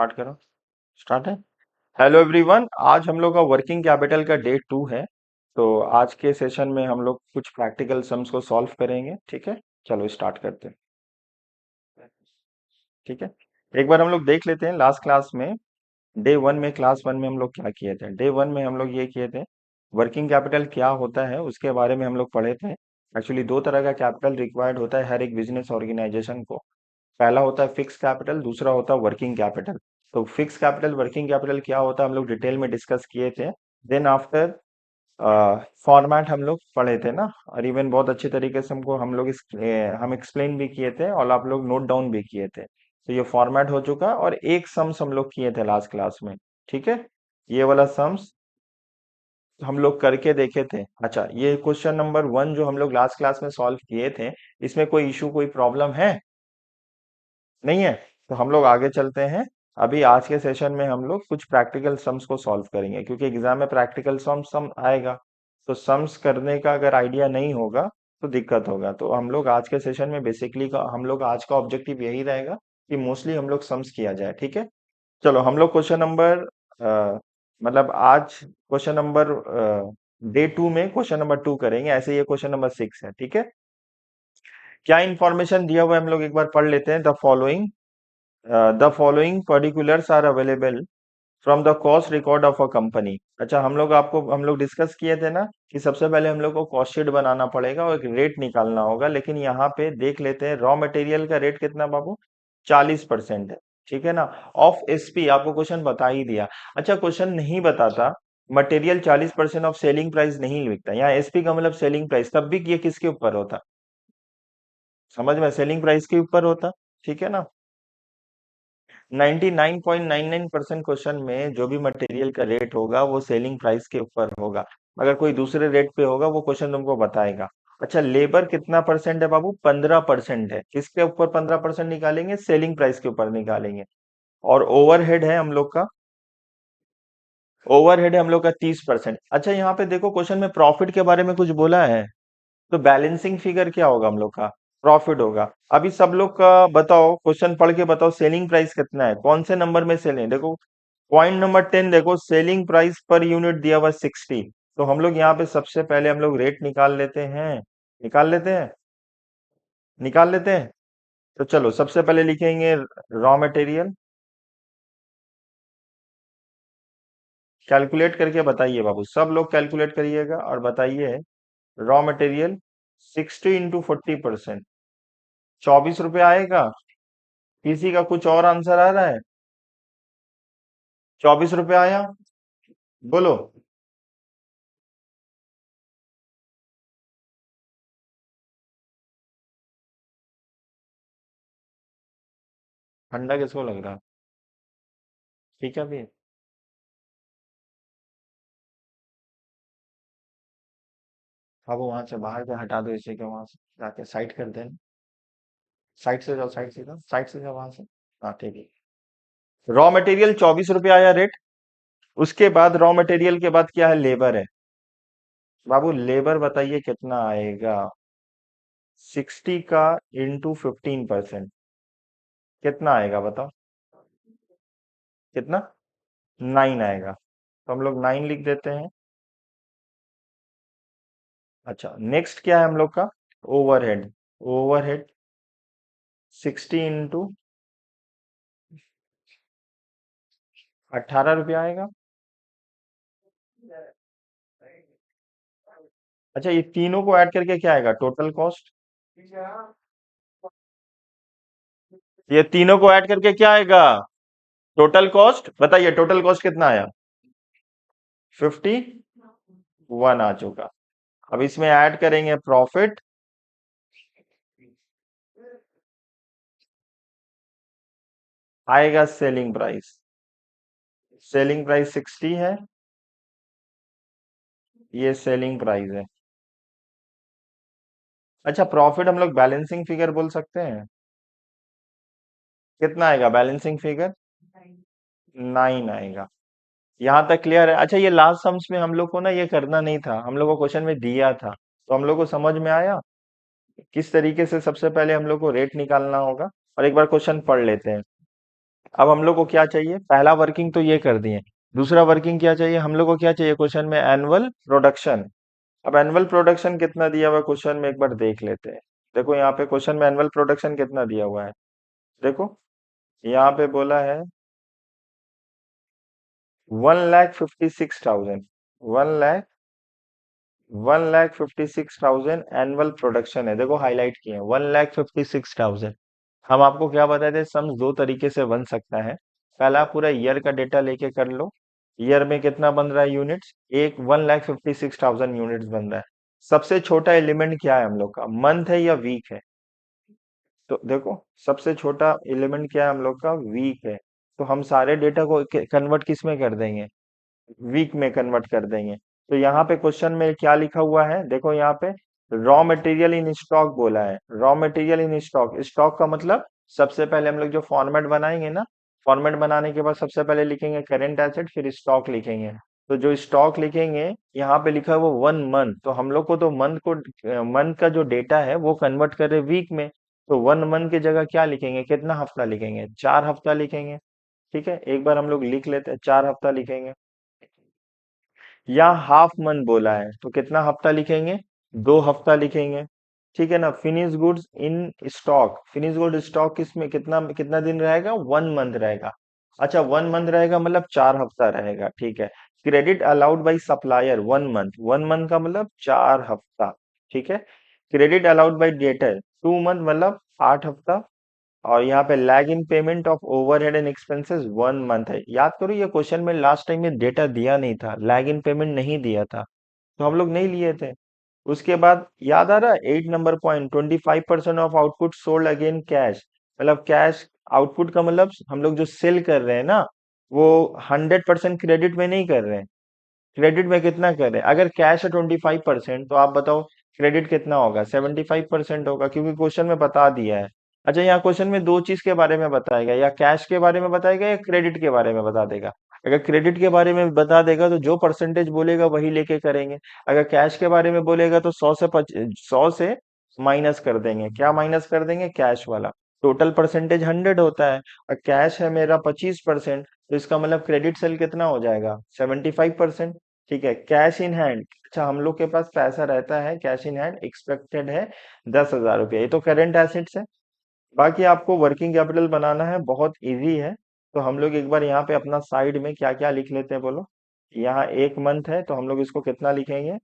Start करो। Start है। Hello everyone, आज हम लोग का वर्किंग कैपिटल का डे 2 है। तो आज के सेशन में हम लोग कुछ प्रैक्टिकल सम्स को सॉल्व करेंगे। ठीक है, चलो स्टार्ट करते हैं। ठीक है, एक बार हम लोग देख लेते हैं लास्ट क्लास में, डे 1 में, क्लास 1 में हम लोग क्या किए थे। डे 1 में हम लोग ये किए थे, वर्किंग कैपिटल क्या होता है उसके बारे में हम लोग पढ़े थे। एक्चुअली दो तरह का कैपिटल रिक्वायर्ड होता है हर एक बिजनेस ऑर्गेनाइजेशन को। पहला होता है फिक्स कैपिटल, दूसरा होता है वर्किंग कैपिटल। तो फिक्स कैपिटल वर्किंग कैपिटल क्या होता है हम लोग डिटेल में डिस्कस किए थे। देन आफ्टर फॉर्मेट हम लोग पढ़े थे ना, और इवन बहुत अच्छे तरीके से हम एक्सप्लेन भी किए थे और आप लोग नोट डाउन भी किए थे। तो ये फॉर्मेट हो चुका और एक सम्स हम लोग किए थे लास्ट क्लास में। ठीक है, ये वाला सम्स हम लोग करके देखे थे। अच्छा, ये क्वेश्चन नंबर 1 जो हम लोग लास्ट क्लास में सॉल्व किए थे, इसमें कोई इशू कोई प्रॉब्लम है? नहीं है? तो हम लोग आगे चलते हैं। अभी आज के सेशन में हम लोग कुछ प्रैक्टिकल सम्स को सॉल्व करेंगे, क्योंकि एग्जाम में प्रैक्टिकल सम आएगा। तो सम्स करने का अगर आइडिया नहीं होगा तो दिक्कत होगा। तो हम लोग आज के सेशन में बेसिकली का हम लोग आज का ऑब्जेक्टिव यही रहेगा कि मोस्टली हम लोग सम्स किया जाए। ठीक है, चलो हम लोग क्वेश्चन नंबर मतलब आज क्वेश्चन नंबर डे 2 में क्वेश्चन नंबर 2 करेंगे। ऐसे ये क्वेश्चन नंबर 6 है। ठीक है, क्या इंफॉर्मेशन दिया हुआ है हम लोग एक बार पढ़ लेते हैं। The following particulars are available from the cost record of a company. अच्छा, हम लोग डिस्कस किए थे ना कि सबसे पहले हम लोग को कॉस्ट शीट बनाना पड़ेगा और एक रेट निकालना होगा। लेकिन यहाँ पे देख लेते हैं रॉ मटेरियल का रेट कितना बाबू, 40% है। ठीक है ना, ऑफ एसपी आपको क्वेश्चन बता ही दिया। अच्छा, क्वेश्चन नहीं बताता मटेरियल 40% ऑफ सेलिंग प्राइस नहीं लिखता, यहाँ एसपी का मतलब सेलिंग प्राइस, तब भी ये किसके ऊपर होता? समझ में, सेलिंग प्राइस के ऊपर होता। ठीक है ना, 99.99% क्वेश्चन में जो भी मटेरियल का रेट होगा वो सेलिंग प्राइस के ऊपर होगा। अगर कोई दूसरे रेट पे होगा वो क्वेश्चन तुमको बताएगा। अच्छा, लेबर कितना परसेंट है बाबू? 15% है। किसके ऊपर 15% निकालेंगे? सेलिंग प्राइस के ऊपर निकालेंगे। और ओवरहेड है हम लोग का, ओवरहेड है हम लोग का 30%। अच्छा, यहाँ पे देखो क्वेश्चन में प्रॉफिट के बारे में कुछ बोला है। तो बैलेंसिंग फिगर क्या होगा हम लोग का? प्रॉफिट होगा। अभी सब लोग का बताओ, क्वेश्चन पढ़ के बताओ, सेलिंग प्राइस कितना है, कौन से नंबर में सेलिंग? देखो पॉइंट नंबर 10 देखो, सेलिंग प्राइस पर यूनिट दिया हुआ 60। तो हम लोग यहाँ पे सबसे पहले हम लोग रेट निकाल लेते हैं। निकाल लेते हैं, निकाल लेते हैं। तो चलो सबसे पहले लिखेंगे रॉ मटेरियल। कैलकुलेट करके बताइए बाबू, सब लोग कैलकुलेट करिएगा और बताइए। रॉ मटेरियल 60 × 40%, 24 रुपये आएगा। किसी का कुछ और आंसर आ रहा है? 24 रुपये आया? बोलो। ठंडा किसको लग रहा? ठीक है अभी, अब वहां से बाहर से हटा दो इसे, के वहां से जाके साइड कर देना। साइड से जाओ, साइड से जाओ, साइड से जाओ वहां से। हाँ ठीक है। रॉ मटेरियल 24 रुपये आया रेट। उसके बाद रॉ मटेरियल के बाद क्या है? लेबर है। बाबू लेबर बताइए कितना आएगा? 60 का इंटू 15%, कितना आएगा बताओ? कितना? 9 आएगा। तो हम लोग 9 लिख देते हैं। अच्छा, नेक्स्ट क्या है हम लोग का? ओवरहेड। ओवरहेड 60 इंटू 18 रुपया आएगा। अच्छा, ये तीनों को ऐड करके क्या आएगा टोटल कॉस्ट? ये तीनों को ऐड करके क्या आएगा टोटल कॉस्ट? बताइए टोटल कॉस्ट कितना आया? 51 आ चुका। अब इसमें ऐड करेंगे प्रॉफिट। आएगा सेलिंग प्राइस। सेलिंग प्राइस 60 है, ये सेलिंग प्राइस है। अच्छा, प्रॉफिट हम लोग बैलेंसिंग फिगर बोल सकते हैं। कितना आएगा बैलेंसिंग फिगर? 9 आएगा। यहाँ तक क्लियर है? अच्छा, ये लास्ट सम्स में हम लोग को ना ये करना नहीं था, हम लोग को क्वेश्चन में दिया था। तो हम लोग को समझ में आया किस तरीके से सबसे पहले हम लोग को रेट निकालना होगा। और एक बार क्वेश्चन पढ़ लेते हैं। अब हम लोग को क्या चाहिए, पहला वर्किंग तो ये कर दिए, दूसरा वर्किंग क्या चाहिए हम लोग को, क्या चाहिए क्वेश्चन में, एनुअल प्रोडक्शन। अब एनुअल प्रोडक्शन कितना दिया हुआ है क्वेश्चन में, एक बार देख लेते हैं। देखो यहाँ पे क्वेश्चन में एनुअल प्रोडक्शन कितना दिया हुआ है, देखो यहाँ पे बोला है 1,56,000, 1,56,000 एनुअल प्रोडक्शन है, देखो हाईलाइट किए हैं 1,56,000। हम आपको क्या बताए थे, सम्स दो तरीके से बन सकता है। पहला पूरा ईयर का डेटा लेके कर लो, ईयर में कितना बन रहा है यूनिट्स, एक 1,56,000 यूनिट्स बन रहा है। सबसे छोटा एलिमेंट क्या है हम लोग का, मंथ है या वीक है, तो देखो सबसे छोटा एलिमेंट क्या है हम लोग का, वीक है। तो हम सारे डेटा को कन्वर्ट किस में कर देंगे, वीक में कन्वर्ट कर देंगे। तो यहाँ पे क्वेश्चन में क्या लिखा हुआ है, देखो यहाँ पे रॉ मटेरियल इन स्टॉक बोला है, raw material in stock, stock का मतलब सबसे पहले हम लोग जो फॉर्मेट बनाएंगे ना, फॉर्मेट बनाने के बाद सबसे पहले लिखेंगे करेंट एसेट, फिर स्टॉक लिखेंगे। तो जो स्टॉक लिखेंगे, यहाँ पे लिखा है वो 1 मंथ, तो हम लोग को तो मंथ का जो डेटा है वो कन्वर्ट करे वीक में। तो 1 मंथ की जगह क्या लिखेंगे, कितना हफ्ता लिखेंगे, 4 हफ्ता लिखेंगे। ठीक है, एक बार हम लोग लिख लेते हैं, 4 हफ्ता लिखेंगे। या हाफ मंथ बोला है तो कितना हफ्ता लिखेंगे, 2 हफ्ता लिखेंगे। ठीक है ना, finish goods in stock, finish good stock किसमें कितना कितना दिन रहेगा, 1 मंथ रहेगा। अच्छा 1 मंथ रहेगा मतलब 4 हफ्ता रहेगा, ठीक है। Credit allowed by supplier 1 month, 1 month का मतलब 4 हफ्ता, ठीक है। Credit allowed by debtor 2 month मतलब 8 हफ्ता। और यहाँ पे lag in payment of overhead and expenses 1 month है। याद करो ये क्वेश्चन में लास्ट टाइम में डेटा दिया नहीं था, लैग इन पेमेंट नहीं दिया था, तो हम लोग नहीं लिए थे। उसके बाद याद आ रहा है 8 number point, 25% of output sold again cash, मतलब कैश आउटपुट का मतलब हम लोग जो सेल कर रहे हैं ना, वो 100% क्रेडिट में नहीं कर रहे हैं, क्रेडिट में कितना कर रहे हैं, अगर कैश है 25% तो आप बताओ क्रेडिट कितना होगा, 75% होगा, क्योंकि क्वेश्चन में बता दिया है। अच्छा यहाँ क्वेश्चन में दो चीज के बारे में बताएगा, या कैश के बारे में बताएगा या क्रेडिट के बारे में बता देगा। अगर क्रेडिट के बारे में बता देगा तो जो परसेंटेज बोलेगा वही लेके करेंगे। अगर कैश के बारे में बोलेगा तो 100 से माइनस कर देंगे, क्या माइनस कर देंगे, कैश वाला। टोटल परसेंटेज 100 होता है, और कैश है मेरा 25%, तो इसका मतलब क्रेडिट सेल कितना हो जाएगा, 75%। ठीक है, कैश इन हैंड, अच्छा हम लोग के पास पैसा रहता है कैश इन हैंड, एक्सपेक्टेड है 10,000 रुपया, ये तो करेंट एसेट्स है। बाकी आपको वर्किंग कैपिटल बनाना है, बहुत इजी है। तो हम लोग एक बार यहाँ पे अपना साइड में क्या क्या लिख लेते हैं बोलो। यहाँ 1 मंथ है तो हम लोग इसको कितना लिखेंगे,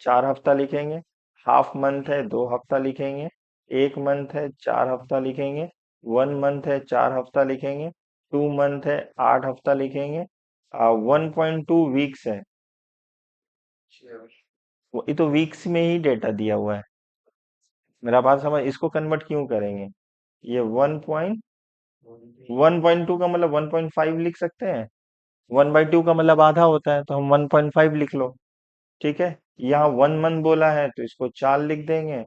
4 हफ्ता लिखेंगे। हाफ मंथ है 2 हफ्ता लिखेंगे। 1 मंथ है 4 हफ्ता लिखेंगे। 1 मंथ है 4 हफ्ता लिखेंगे। 2 मंथ है 8 हफ्ता लिखेंगे। 1.2 वीक्स है, ये तो वीक्स में ही डेटा दिया हुआ है। मेरा बात समझ, इसको कन्वर्ट क्यों करेंगे, ये 1.टू का मतलब 1.5 लिख सकते हैं, 1/2 का मतलब आधा होता है, तो हम 1.5 लिख लो। ठीक है, यहाँ 1 मंथ बोला है तो इसको 4 लिख देंगे।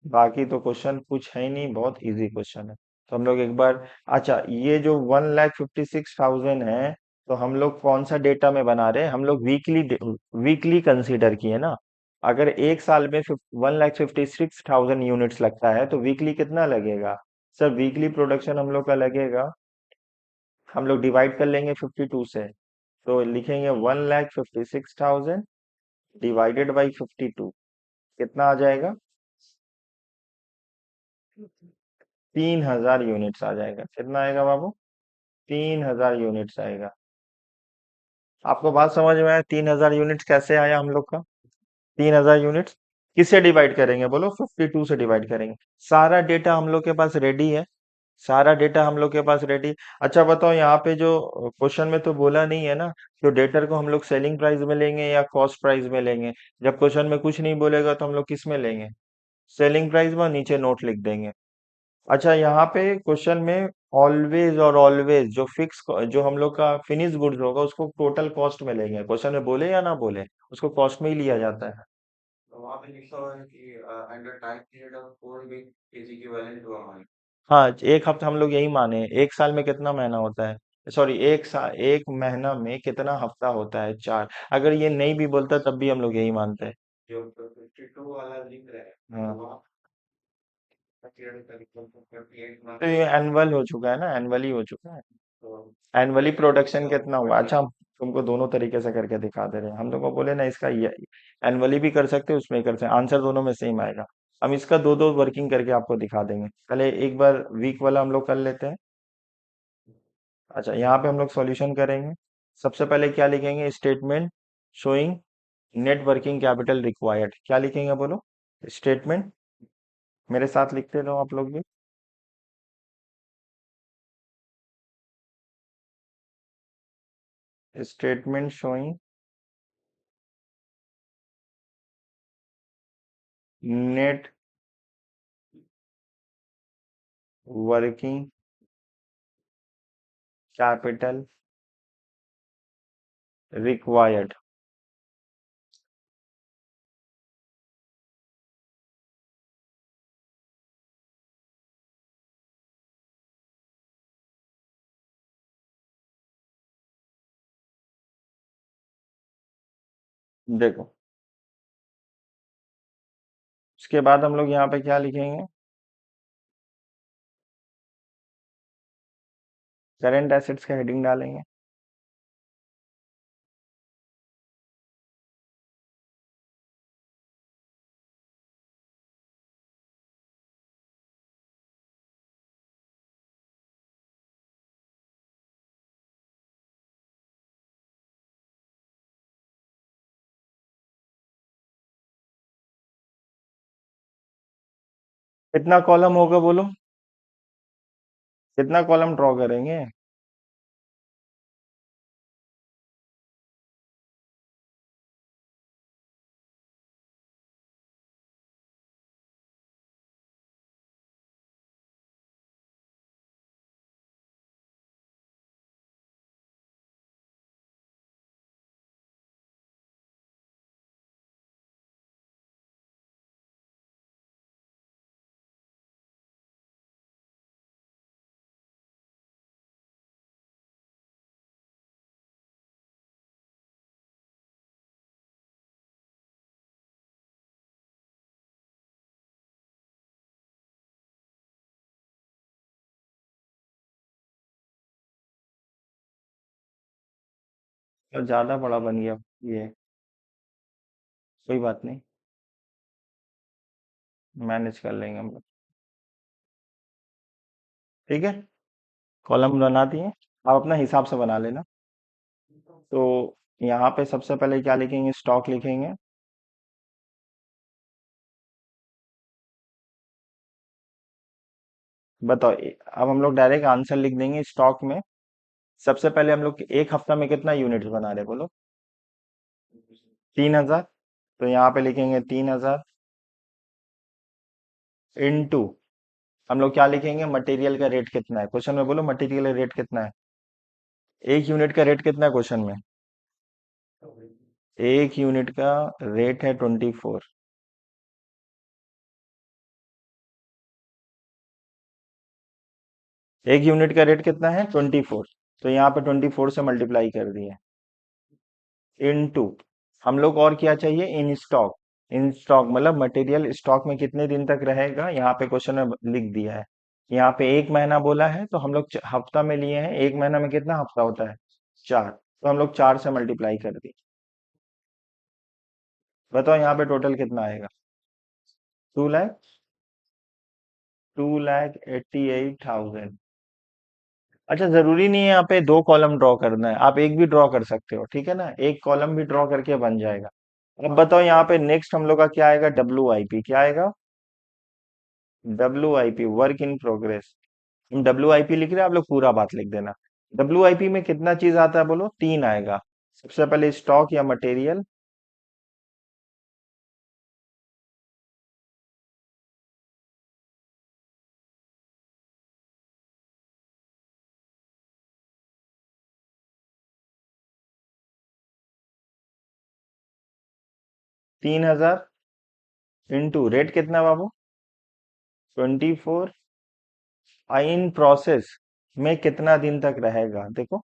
बाकी तो क्वेश्चन कुछ है ही नहीं, बहुत इजी क्वेश्चन है। तो हम लोग एक बार, अच्छा ये जो 1,56,000 है, तो हम लोग कौन सा डेटा में बना रहे हैं, हम लोग वीकली कंसीडर किए ना। अगर एक साल में 1,56,000 यूनिट्स लगता है तो वीकली कितना लगेगा, सर वीकली प्रोडक्शन हम लोग का लगेगा, हम लोग डिवाइड कर लेंगे 52 से, तो लिखेंगे 1,56,000 डिवाइडेड बाई 52, कितना आ जाएगा, 3,000 यूनिट्स आ जाएगा। कितना आएगा बाबू, 3,000 यूनिट्स आएगा। आपको बात समझ में आया, 3,000 यूनिट्स कैसे आया हम लोग का, 3,000 यूनिट्स किससे डिवाइड करेंगे बोलो, 52 से डिवाइड करेंगे। सारा डेटा हम लोग के पास रेडी है, सारा डेटा हम लोग के पास रेडी। अच्छा बताओ यहाँ पे जो क्वेश्चन में तो बोला नहीं है ना, तो डेटर को हम लोग सेलिंग प्राइस में लेंगे या कॉस्ट प्राइस में लेंगे। जब क्वेश्चन में कुछ नहीं बोलेगा तो हम लोग किस में लेंगे, सेलिंग प्राइस में, नीचे नोट लिख देंगे। अच्छा यहाँ पे क्वेश्चन में ऑलवेज और ऑलवेज जो फिक्स, जो हम लोग का फिनिश गुड्स होगा उसको टोटल कॉस्ट में लेंगे, क्वेश्चन में बोले या ना बोले, उसको कॉस्ट में ही लिया जाता है। तो वहाँ पे लिखा हुआ है कि under time period of 4 week is equivalent to a month. हाँ, एक हफ्ता हम लोग यही माने, एक साल में कितना महीना होता है, सॉरी एक महीना में कितना हफ्ता होता है, 4। अगर ये नहीं भी बोलता तब भी हम लोग यही मानते हैं। जो 52 वाला लिख रहे हैं, तो हाँ, वहाँ पीरियड का इक्वल टू 38 तो मंथ्स। ये एनुअल हो चुका है ना, एनुअली हो चुका है। तो एनुअली प्रोडक्शन सो कितना हुआ? 40। अच्छा, हम तुमको दोनों तरीके से करके दिखा दे रहे हैं। हम तुमको बोले ना, इसका ये एनुअली भी कर सकते हैं, उसमें भी कर सकते हैं, आंसर दोनों में सेम आएगा। हम इसका दो दो वर्किंग करके आपको दिखा देंगे। पहले एक बार वीक वाला हम लोग कर लेते हैं। अच्छा, यहाँ पे हम लोग सॉल्यूशन करेंगे। सबसे पहले क्या लिखेंगे? Statement showing net working capital required. क्या लिखेंगे बोलो? स्टेटमेंट, मेरे साथ लिखते रहो आप लोग भी। Statement showing net working capital required. देखो, उसके बाद हम लोग यहाँ पे क्या लिखेंगे? करंट एसेट्स का हेडिंग डालेंगे। कितना कॉलम होगा बोलो? कितना कॉलम ड्रॉ करेंगे? तो ज्यादा बड़ा बन गया ये, कोई बात नहीं, मैनेज कर लेंगे हम लोग। ठीक है, कॉलम बना दिए, आप अपना हिसाब से बना लेना। तो यहाँ पे सबसे पहले क्या लिखेंगे? स्टॉक लिखेंगे। बताओ, अब हम लोग डायरेक्ट आंसर लिख देंगे स्टॉक में। सबसे पहले हम लोग एक हफ्ता में कितना यूनिट्स बना रहे बोलो? 3,000। तो यहाँ पे लिखेंगे 3,000 इनटू, हम लोग क्या लिखेंगे? मटेरियल का रेट कितना है क्वेश्चन में? बोलो मटेरियल का रेट कितना है? एक यूनिट का रेट कितना है क्वेश्चन में? एक यूनिट का रेट है 24। एक यूनिट का रेट कितना है? 24। तो यहाँ पे 24 से मल्टीप्लाई कर दिए, इनटू, हम लोग और क्या चाहिए? In stock. इन स्टॉक मतलब मटेरियल स्टॉक में कितने दिन तक रहेगा, यहाँ पे क्वेश्चन में लिख दिया है। यहाँ पे एक महीना बोला है, तो हम लोग हफ्ता में लिए हैं। एक महीना में कितना हफ्ता होता है? 4। तो हम लोग 4 से मल्टीप्लाई कर दिए। बताओ यहाँ पे टोटल कितना आएगा? 2 लाख, 2,88,000। अच्छा, जरूरी नहीं है यहाँ पे दो कॉलम ड्रॉ करना है, आप एक भी ड्रॉ कर सकते हो, ठीक है ना? एक कॉलम भी ड्रॉ करके बन जाएगा। अब बताओ यहाँ पे नेक्स्ट हम लोग का क्या आएगा? WIP। क्या आएगा? WIP, work in progress. हम WIP लिख रहे हैं, आप लोग पूरा बात लिख देना। WIP में कितना चीज आता है बोलो? 3 आएगा। सबसे पहले स्टॉक या मटेरियल, 3,000 इंटू रेट कितना है बाबू? 24। इन प्रोसेस में कितना दिन तक रहेगा? देखो,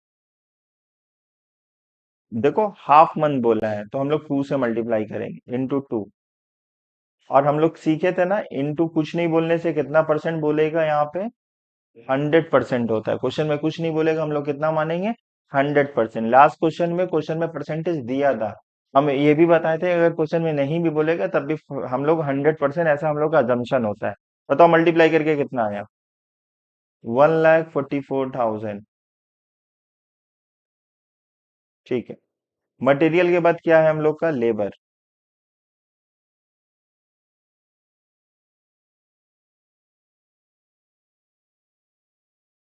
देखो हाफ मंथ बोला है, तो हम लोग 2 से मल्टीप्लाई करेंगे, इंटू 2। और हम लोग सीखे थे ना, इनटू कुछ नहीं बोलने से कितना परसेंट बोलेगा यहाँ पे, 100% होता है। क्वेश्चन में कुछ नहीं बोलेगा, हम लोग कितना मानेंगे, 100%। लास्ट क्वेश्चन में परसेंटेज दिया था, हम ये भी बताए थे अगर क्वेश्चन में नहीं भी बोलेगा तब भी हम लोग 100%, ऐसा हम लोग का अजम्पशन होता है। बताओ मल्टीप्लाई करके कितना आया, 1,44,000। ठीक है। मटेरियल के बाद क्या है हम लोग का, लेबर।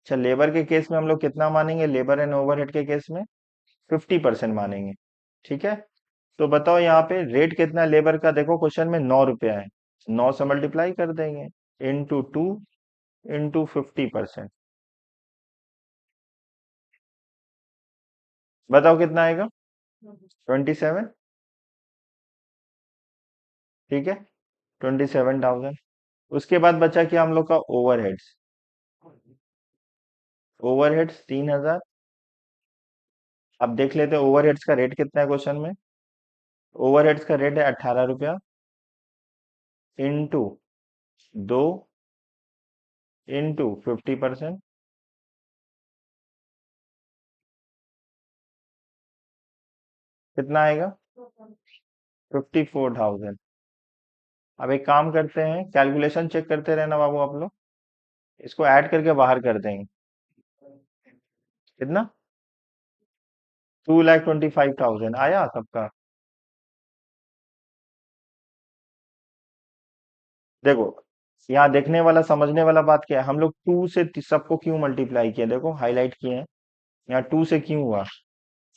अच्छा, लेबर के केस में हम लोग कितना मानेंगे, लेबर एंड ओवरहेड के केस में 50% मानेंगे। ठीक है। तो बताओ यहाँ पे रेट कितना लेबर का, देखो क्वेश्चन में 9 रुपया है, 9 से मल्टीप्लाई कर देंगे, इंटू 2 इंटू 50%। बताओ कितना आएगा, 27। ठीक है, 27,000। उसके बाद बचा क्या हम लोग का, ओवरहेड्स। ओवरहेड्स 3,000। अब देख लेते हैं ओवरहेड्स का रेट कितना है क्वेश्चन में। ओवरहेड्स का रेट है 18 रुपया, इंटू 2 इंटू 50%। कितना आएगा, 54,000। अब एक काम करते हैं, कैलकुलेशन चेक करते रहना बाबू आप लोग, इसको ऐड करके बाहर कर देंगे। कितना, 2,25,000 आया सबका। देखो, यहाँ देखने वाला समझने वाला बात क्या है, हम लोग टू से सबको क्यों मल्टीप्लाई किया, देखो हाईलाइट किए हैं, यहाँ टू से क्यों हुआ,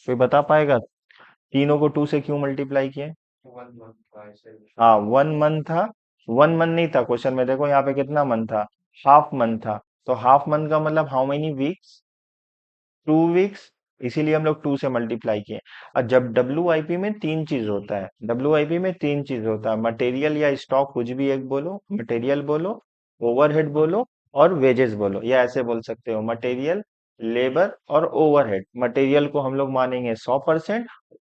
कोई बता पाएगा, तीनों को टू से क्यों मल्टीप्लाई किए। 1 month का ऐसे। हाँ, 1 मंथ था, 1 मंथ नहीं था क्वेश्चन में, देखो यहाँ पे कितना मंथ था, हाफ मंथ था। तो हाफ मंथ का मतलब हाउ मेनी वीक्स, 2 वीक्स, इसीलिए हम लोग टू से मल्टीप्लाई किए। और जब डब्ल्यू में तीन चीज होता है, डब्ल्यू में तीन चीज होता है, मटेरियल या स्टॉक, कुछ भी एक बोलो, मटेरियल बोलो, ओवरहेड बोलो, और वेजेस बोलो, या ऐसे बोल सकते हो, मटेरियल, लेबर और ओवरहेड। मटेरियल को हम लोग मानेंगे 100%,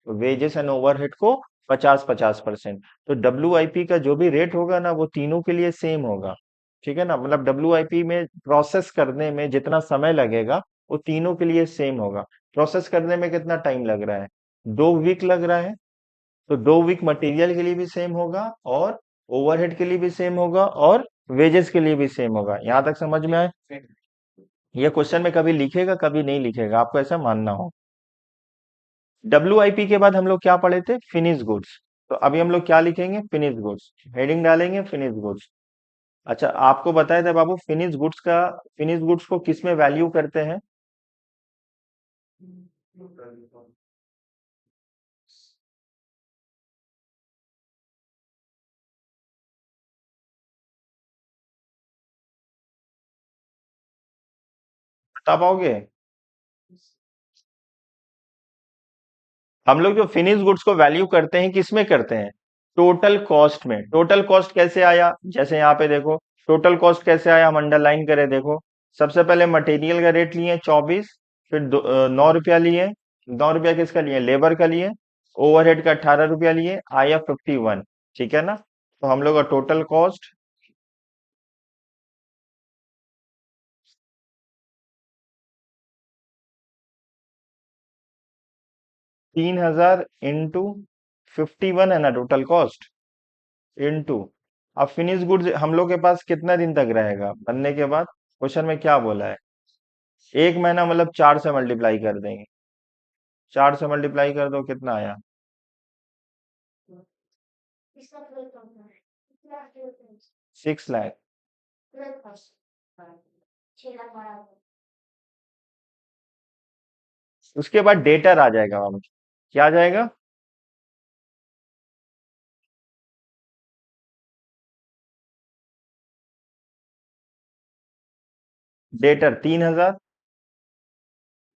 वेजेस एंड ओवरहेड को 50-50%। तो डब्ल्यू का जो भी रेट होगा ना, वो तीनों के लिए सेम होगा। ठीक है ना, मतलब डब्ल्यू में प्रोसेस करने में जितना समय लगेगा, वो तीनों के लिए सेम होगा। प्रोसेस करने में कितना टाइम लग रहा है, 2 वीक लग रहा है। तो 2 वीक मटेरियल के लिए भी सेम होगा, और ओवरहेड के लिए भी सेम होगा, और वेजेस के लिए भी सेम होगा। यहां तक समझ में आए। ये क्वेश्चन में कभी लिखेगा कभी नहीं लिखेगा, आपको ऐसा मानना हो। डब्ल्यू के बाद हम लोग क्या पढ़े थे, फिनिश गुड्स। तो अभी हम लोग क्या लिखेंगे, फिनिश गुड्स, हेडिंग डालेंगे फिनिश गुड्स। अच्छा, आपको बताया था बाबू, फिनिश गुड्स को किस में वैल्यू करते हैं, बता पाओगे। हम लोग जो फिनिश गुड्स को वैल्यू करते हैं, किस में करते हैं, टोटल कॉस्ट में। टोटल कॉस्ट कैसे आया, जैसे यहाँ पे देखो, टोटल कॉस्ट कैसे आया, हम अंडरलाइन करें, देखो सबसे पहले मटेरियल का रेट लिए 24, फिर 9 रुपया लिए, 9 रुपया किसका लिए, लेबर का लिए, ओवरहेड का 18 रुपया लिए, आया 51। ठीक है ना, तो हम लोग का टोटल कॉस्ट 3,000 इंटू 51 है ना टोटल कॉस्ट, इनटू, अब फिनिश गुड्स हम लोग के पास कितना दिन तक रहेगा बनने के बाद, क्वेश्चन में क्या बोला है, 1 महीना, मतलब 4 से मल्टीप्लाई कर देंगे, 4 से मल्टीप्लाई कर दो, कितना आया, 6 लाख। उसके बाद डेटर आ जाएगा वहां, क्या आ जाएगा, डेटर 3,000,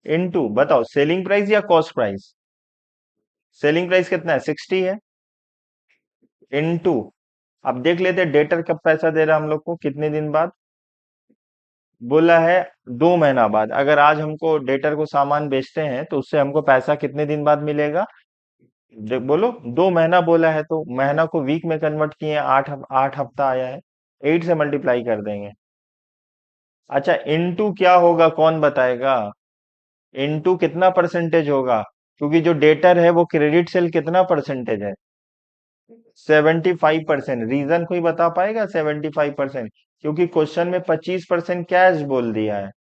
इनटू, बताओ सेलिंग प्राइस या कॉस्ट प्राइस, सेलिंग प्राइस कितना है, 60 है, इनटू, अब देख लेते हैं डेटर कब पैसा दे रहा है हम लोग को, कितने दिन बाद, बोला है 2 महीना बाद। अगर आज हमको डेटर को सामान बेचते हैं तो उससे हमको पैसा कितने दिन बाद मिलेगा, बोलो, 2 महीना बोला है तो महीना को वीक में कन्वर्ट किए, 8 हफ्ता आया है, 8 से मल्टीप्लाई कर देंगे। अच्छा, इनटू क्या होगा कौन बताएगा? इनटू कितना परसेंटेज होगा? क्योंकि जो डेटर है वो क्रेडिट सेल कितना परसेंटेज है? 75%। रीजन कोई बता पाएगा 75%? क्योंकि क्वेश्चन में 25% कैश बोल दिया है।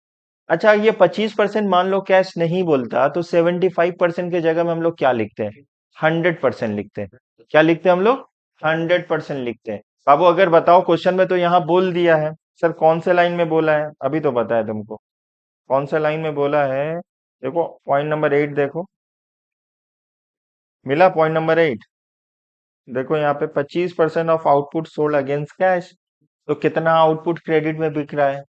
अच्छा, ये 25% मान लो कैश नहीं बोलता तो 75% की जगह में हम लोग क्या लिखते हैं? 100% लिखते हैं। क्या लिखते हैं हम लोग? 100% लिखते हैं। बाबू अगर बताओ, क्वेश्चन में तो यहाँ बोल दिया है। सर कौन से लाइन में बोला है अभी तो पता है तुमको? कौन से लाइन में बोला है? देखो पॉइंट नंबर 8 देखो। मिला पॉइंट नंबर 8? देखो यहाँ पे 25% of output sold against cash. तो कितना आउटपुट क्रेडिट में बिक रहा है?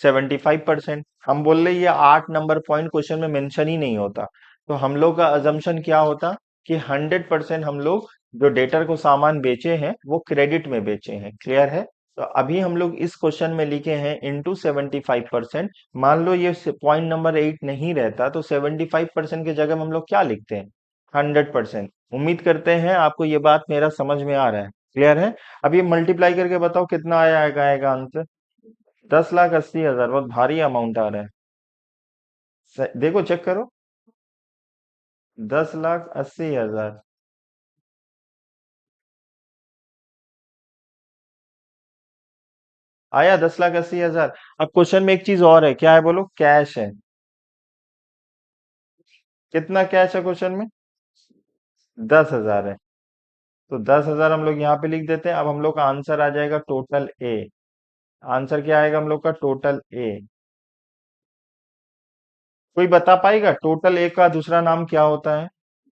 75%। हम बोल रहे ये 8 नंबर पॉइंट क्वेश्चन में मेंशन ही नहीं होता। तो हम लोग का अजम्पशन क्या होता कि 100% हम लोग जो डेटर को सामान बेचे हैं वो क्रेडिट में बेचे हैं। क्लियर है? तो अभी हम लोग इस क्वेश्चन में लिखे हैं इंटू 75%। मान लो ये पॉइंट नंबर 8 नहीं रहता तो 75% की जगह में हम लोग क्या लिखते हैं? 100%। उम्मीद करते हैं आपको ये बात मेरा समझ में आ रहा है। क्लियर है? अब ये मल्टीप्लाई करके बताओ कितना आएगा आंसर? 10,80,000। बहुत भारी अमाउंट आ रहा है। देखो चेक करो। 10,80,000 आया। 10,80,000। अब क्वेश्चन में एक चीज और है, क्या है बोलो? कैश है। कितना कैश है क्वेश्चन में? 10,000 है। तो 10,000 हम लोग यहाँ पे लिख देते हैं। अब हम लोग का आंसर आ जाएगा टोटल ए। आंसर क्या आएगा हम लोग का? Total A. कोई बता पाएगा टोटल ए का दूसरा नाम क्या होता है?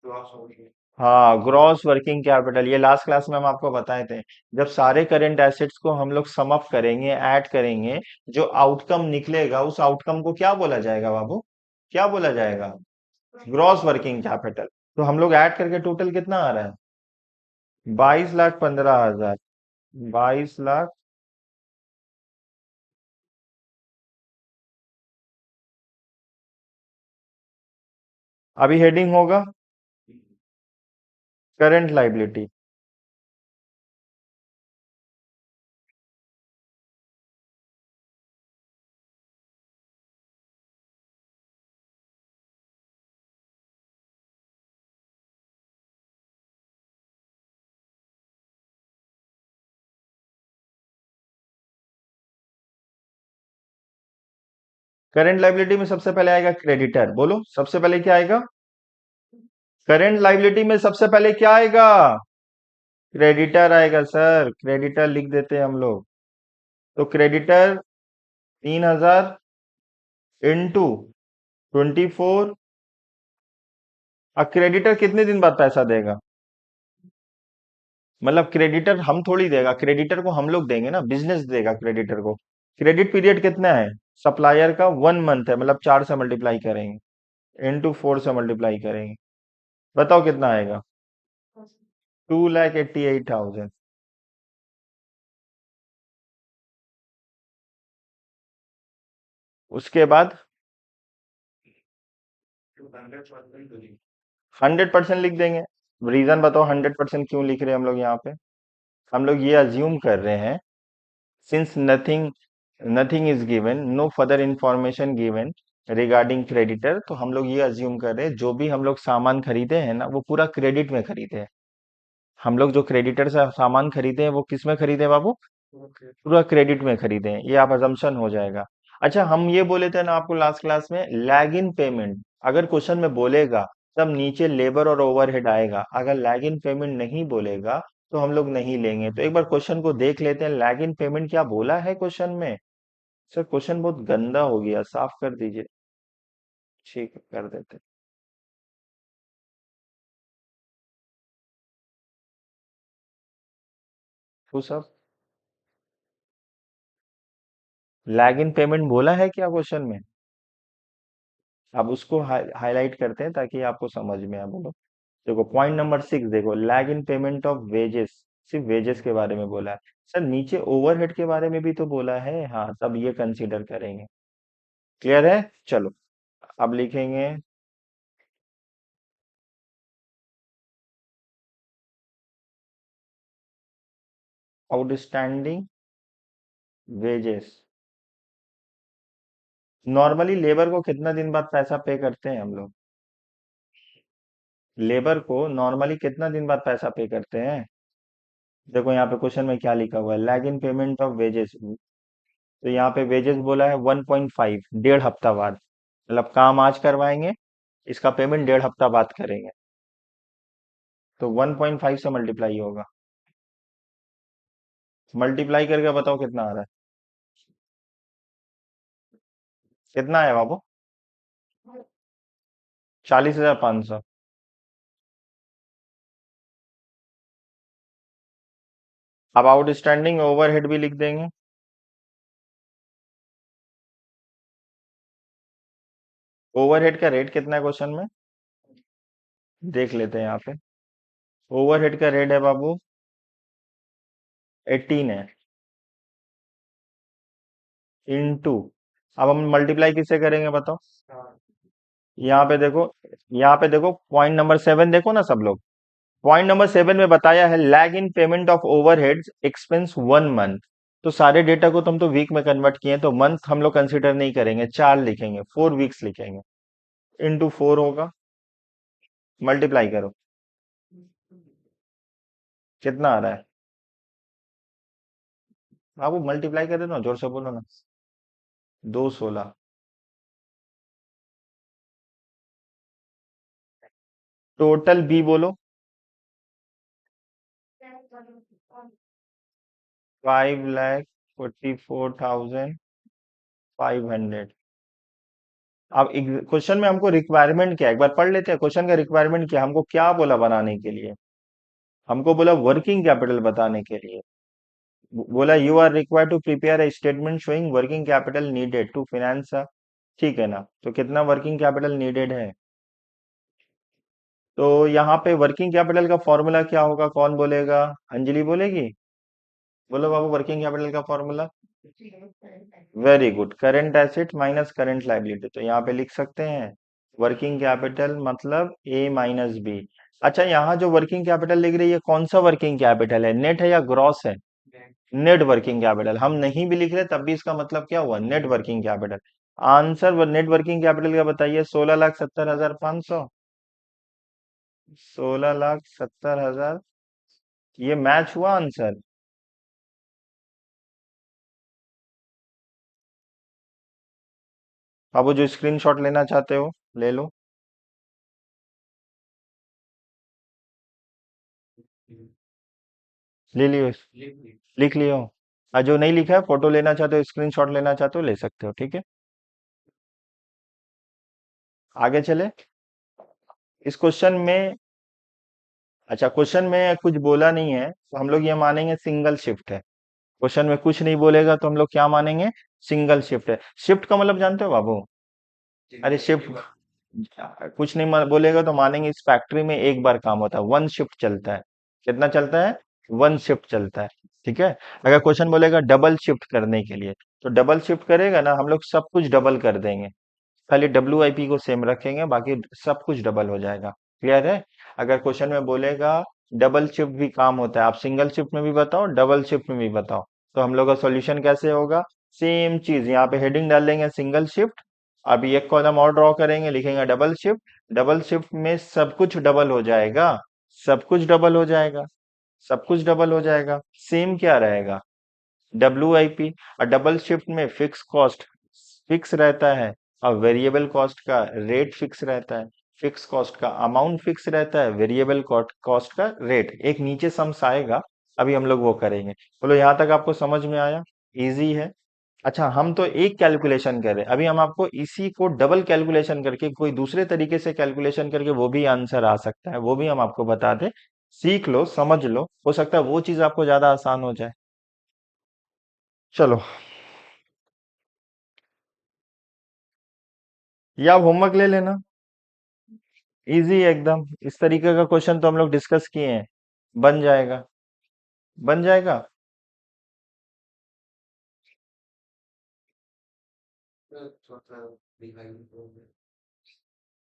लॉस हो गई। हाँ, ग्रॉस वर्किंग कैपिटल। ये लास्ट क्लास में हम आपको बताए थे। जब सारे करंट एसेट्स को हम लोग सम अप करेंगे, ऐड करेंगे, जो आउटकम निकलेगा उस आउटकम को क्या बोला जाएगा बाबू? क्या बोला जाएगा? Gross working capital. तो हम लोग ऐड करके टोटल कितना आ रहा है? 22,15,000। 22 लाख। अभी हेडिंग होगा करंट लाइबिलिटी। करंट लाइबिलिटी में सबसे पहले आएगा क्रेडिटर। बोलो सबसे पहले क्या आएगा? करंट लाइबिलिटी में सबसे पहले क्या आएगा? क्रेडिटर आएगा सर। क्रेडिटर लिख देते हैं हम लोग। तो क्रेडिटर 3,000 इंटू 24। अब क्रेडिटर कितने दिन बाद पैसा देगा? मतलब क्रेडिटर हम थोड़ी देगा, क्रेडिटर को हम लोग देंगे ना, बिजनेस देगा क्रेडिटर को। क्रेडिट पीरियड कितना है? सप्लायर का 1 मंथ है, मतलब 4 से मल्टीप्लाई करेंगे, इंटू 4 से मल्टीप्लाई करेंगे। बताओ कितना आएगा? 2,88,000। उसके बाद 100% लिख देंगे। रीजन बताओ 100% क्यों लिख रहे हैं हम लोग यहाँ पे? हम लोग ये अज्यूम कर रहे हैं, since nothing is given, no further information given regarding creditor, तो हम लोग ये अज्यूम कर रहे हैं जो भी हम लोग सामान खरीदे हैं ना वो पूरा क्रेडिट में खरीदे हैं। हम लोग जो क्रेडिटर से सामान खरीदे हैं वो किस में खरीदे हैं बाबू? ओके। पूरा क्रेडिट में खरीदे हैं। ये आप अजम्पशन हो जाएगा। अच्छा, हम ये बोले थे ना आपको लास्ट क्लास में, लैग इन पेमेंट अगर क्वेश्चन में बोलेगा तब नीचे लेबर और ओवरहेड आएगा। अगर लैग इन पेमेंट नहीं बोलेगा तो हम लोग नहीं लेंगे। तो एक बार क्वेश्चन को देख लेते हैं, लैग इन पेमेंट क्या बोला है क्वेश्चन में। सर क्वेश्चन बहुत गंदा हो गया, साफ कर दीजिए। ठीक है, कर देते। वो सब लैग इन पेमेंट बोला है क्या क्वेश्चन में? अब उसको हाईलाइट करते हैं ताकि आपको समझ में आए। बोलो। देखो पॉइंट नंबर 6 देखो, lag in payment of wages. सिर्फ वेजेस के बारे में बोला है। सर नीचे ओवरहेड के बारे में भी तो बोला है, हाँ तब ये कंसीडर करेंगे। क्लियर है? चलो अब लिखेंगे आउटस्टैंडिंग वेजेस। नॉर्मली लेबर को कितना दिन बाद पैसा पे करते हैं हम लोग? लेबर को नॉर्मली कितना दिन बाद पैसा पे करते हैं? देखो यहाँ पे क्वेश्चन में क्या लिखा हुआ है, lag in payment of wages. तो यहाँ पे वेजेस बोला है 1.5, 1.5 हफ्ता बाद। मतलब काम आज करवाएंगे, इसका पेमेंट 1.5 हफ्ता बाद करेंगे। तो 1.5 से मल्टीप्लाई होगा। मल्टीप्लाई करके बताओ कितना आ रहा है। कितना है बाबू? 40,500। अब आउटस्टैंडिंग ओवरहेड भी लिख देंगे। ओवरहेड का रेट कितना है क्वेश्चन में? देख लेते हैं यहाँ पे। ओवरहेड का रेट है बाबू 18 है, इनटू। अब हम मल्टीप्लाई किससे करेंगे बताओ? यहाँ पे देखो, यहाँ पे देखो पॉइंट नंबर 7 देखो ना सब लोग। पॉइंट नंबर 7 में बताया है lag in payment of overheads expense 1 month. तो सारे डेटा को तुम तो वीक में कन्वर्ट किए हैं, तो मंथ हम लोग कंसीडर नहीं करेंगे, 4 लिखेंगे, 4 वीक्स लिखेंगे। इनटू 4 होगा। मल्टीप्लाई करो, कितना आ रहा है? बाबू मल्टीप्लाई कर दो ना, जोर से बोलो ना। 216। टोटल बी बोलो। 5,44,500। अब क्वेश्चन में हमको रिक्वायरमेंट क्या है, एक बार पढ़ लेते हैं क्वेश्चन का रिक्वायरमेंट क्या है, हमको क्या बोला बनाने के लिए? हमको बोला वर्किंग कैपिटल बताने के लिए। बोला you are required to prepare a statement showing working capital needed to finance. ठीक है ना? तो कितना वर्किंग कैपिटल नीडेड है? तो यहाँ पे वर्किंग कैपिटल का फॉर्मूला क्या होगा, कौन बोलेगा? अंजलि बोलेगी? बोलो बाबू वर्किंग कैपिटल का formula. Very good, current asset minus current liability. तो यहाँ पे लिख सकते हैं वर्किंग कैपिटल मतलब ए माइनस बी। अच्छा, यहाँ जो वर्किंग कैपिटल लिख रही है कौन सा वर्किंग कैपिटल है, नेट है या ग्रॉस है? Net working capital. हम नहीं भी लिख रहे तब भी इसका मतलब क्या हुआ, net working capital. Answer net working capital का बताइए। 16,70,500। 16,70,000। ये मैच हुआ आंसर? अब वो जो स्क्रीनशॉट लेना चाहते हो ले लो। ले लियो, लिख लियो। और जो नहीं लिखा है, फोटो लेना चाहते हो, स्क्रीनशॉट लेना चाहते हो, ले सकते हो, ठीक है। आगे चले इस क्वेश्चन में। अच्छा, क्वेश्चन में कुछ बोला नहीं है तो हम लोग ये मानेंगे सिंगल शिफ्ट है। क्वेश्चन में कुछ नहीं बोलेगा तो हम लोग क्या मानेंगे? सिंगल शिफ्ट है। शिफ्ट का मतलब जानते हो बाबू? अरे शिफ्ट कुछ नहीं बोलेगा तो मानेंगे इस फैक्ट्री में एक बार काम होता है, वन शिफ्ट चलता है। कितना चलता है? वन शिफ्ट चलता है। ठीक है। अगर क्वेश्चन बोलेगा डबल शिफ्ट करने के लिए, तो डबल शिफ्ट करेगा ना, हम लोग सब कुछ डबल कर देंगे। खाली WIP को सेम रखेंगे, बाकी सब कुछ डबल हो जाएगा। क्लियर है? अगर क्वेश्चन में बोलेगा डबल शिफ्ट भी काम होता है, आप सिंगल शिफ्ट में भी बताओ, डबल शिफ्ट में भी बताओ, तो हम लोग का सॉल्यूशन कैसे होगा? सेम चीज, यहाँ पे हेडिंग डाल देंगे सिंगल शिफ्ट। अभी एक कॉलम और ड्रॉ करेंगे, लिखेंगे डबल शिफ्ट। डबल शिफ्ट में सब कुछ डबल हो जाएगा। सब कुछ डबल हो जाएगा। सब कुछ डबल हो जाएगा। सेम क्या रहेगा? WIP। और डबल शिफ्ट में फिक्स कॉस्ट फिक्स रहता है, और वेरिएबल कॉस्ट का रेट फिक्स रहता है। फिक्स कॉस्ट का अमाउंट फिक्स रहता है, वेरिएबल कॉस्ट का रेट। एक नीचे सम्स आएगा, अभी हम लोग वो करेंगे। बोलो यहाँ तक आपको समझ में आया? इजी है। अच्छा, हम तो एक कैलकुलेशन कर रहे हैं, अभी हम आपको इसी को डबल कैलकुलेशन करके कोई दूसरे तरीके से कैलकुलेशन करके वो भी आंसर आ सकता है, वो भी हम आपको बता दें। सीख लो, समझ लो, हो सकता है वो चीज आपको ज्यादा आसान हो जाए। चलो, या आप होमवर्क ले लेना। इजी है एकदम, इस तरीके का क्वेश्चन तो हम लोग डिस्कस किए हैं। बन जाएगा। बन जाएगा। total behind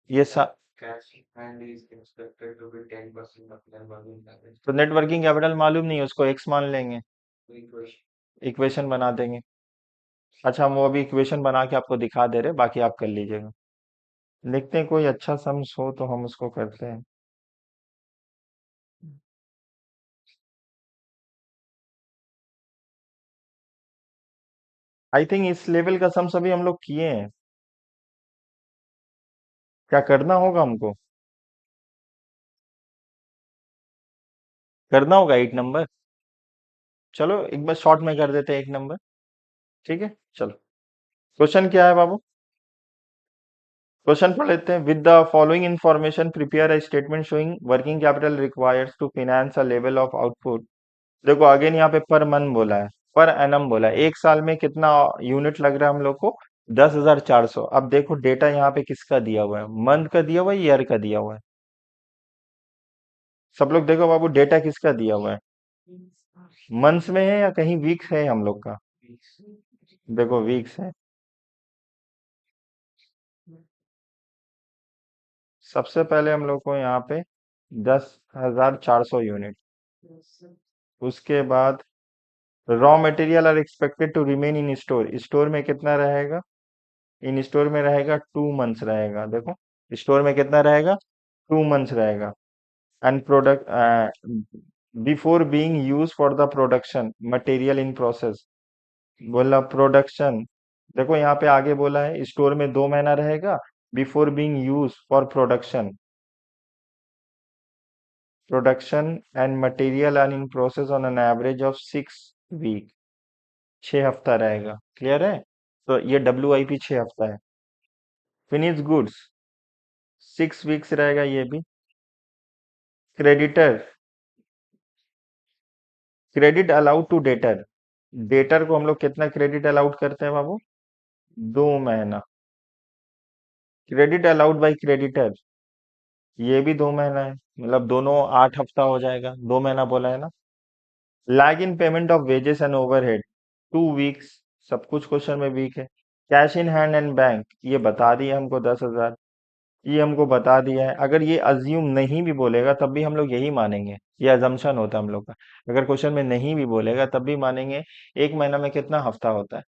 ये सा cash and is expected to be 10% of their working capital. तो नेटवर्किंग कैपिटल मालूम नहीं है, उसको एक्स मान लेंगे। इक्वेशन। इक्वेशन बना देंगे। अच्छा, हम वो अभी इक्वेशन बना के आपको दिखा दे रहे, बाकी आप कर लीजिएगा। देखते हैं कोई अच्छा सम्स हो तो हम उसको करते हैं। आई थिंक इस लेवल का सम्स अभी हम लोग किए हैं। क्या करना होगा हमको? करना होगा 8 नंबर। चलो एक बार शॉर्ट में कर देते हैं 1 नंबर। ठीक है, चलो। क्वेश्चन क्या है बाबू? क्वेश्चन पढ़ लेते हैं। With the following information prepare a statement showing working capital requires to finance a level of output. देखो अगेन यहाँ पे पर मन बोला है, पर एनम बोला है। एक साल में कितना यूनिट लग रहा है हम लोग को? 10,400। अब देखो डेटा यहाँ पे किसका दिया हुआ है, मंथ का दिया हुआ है, ईयर का दिया हुआ है? सब लोग देखो बाबू, डेटा किसका दिया हुआ है? मंथ्स में है या कहीं वीक्स है हम लोग का? देखो वीक्स है। सबसे पहले हम लोग को यहाँ पे 10,400 यूनिट। उसके बाद raw material are expected to remain in store. Store में कितना रहेगा? इन स्टोर में रहेगा 2 मंथ्स रहेगा। देखो स्टोर में कितना रहेगा? 2 मंथ्स रहेगा। And product before being use for the production material in process. बोला प्रोडक्शन। देखो यहाँ पे आगे बोला है स्टोर में 2 महीना रहेगा, before being use for production. Production and material are in process on an average of 6 week. 6 हफ्ता रहेगा। क्लियर है? तो ये WIP 6 हफ्ता है। फिनिश गुड्स 6 वीक्स रहेगा ये भी। Creditor, credit allowed to debtor. Debtor को हम लोग कितना क्रेडिट अलाउड करते हैं बाबू? 2 महीना। क्रेडिट अलाउड बाई क्रेडिटर, ये भी 2 महीना है, मतलब दोनों 8 हफ्ता हो जाएगा। 2 महीना बोला है ना। Lag in payment of wages and overhead 2 weeks. सब कुछ क्वेश्चन में वीक है। Cash in hand and bank, ये बता दिया हमको 10,000। ये हमको बता दिया है। अगर ये अज्यूम नहीं भी बोलेगा तब भी हम लोग यही मानेंगे। ये अजम्पशन होता है हम लोग का। अगर क्वेश्चन में नहीं भी बोलेगा तब भी मानेंगे। एक महीना में कितना हफ्ता होता है?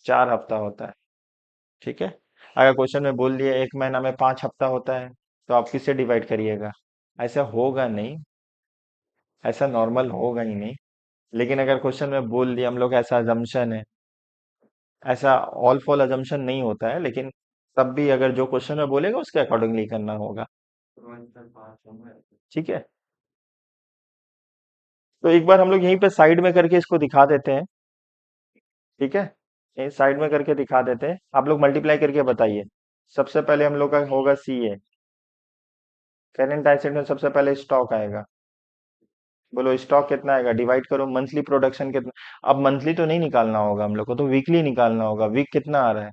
4 हफ्ता होता है। ठीक है। अगर क्वेश्चन में बोल दिया एक महीना में 5 हफ्ता होता है, तो आप किससे डिवाइड करिएगा? ऐसा होगा नहीं। ऐसा नॉर्मल होगा ही नहीं। लेकिन अगर क्वेश्चन में बोल दिया हम लोग, ऐसा अजम्पशन है। ऐसा ऑल फॉल अजम्पशन नहीं होता है, लेकिन तब भी अगर जो क्वेश्चन में बोलेगा उसके अकॉर्डिंगली करना होगा। ठीक है। तो एक बार हम लोग यहीं पे साइड में करके इसको दिखा देते हैं। ठीक है, यहीं साइड में करके दिखा देते हैं। आप लोग मल्टीप्लाई करके बताइए। सबसे पहले हम लोग का होगा CA। करेंट एसेट में सबसे पहले स्टॉक आएगा। बोलो स्टॉक कितना आएगा? डिवाइड करो मंथली प्रोडक्शन कितना। अब मंथली तो नहीं निकालना होगा हम लोग को, तो वीकली निकालना होगा। वीक कितना आ रहा है?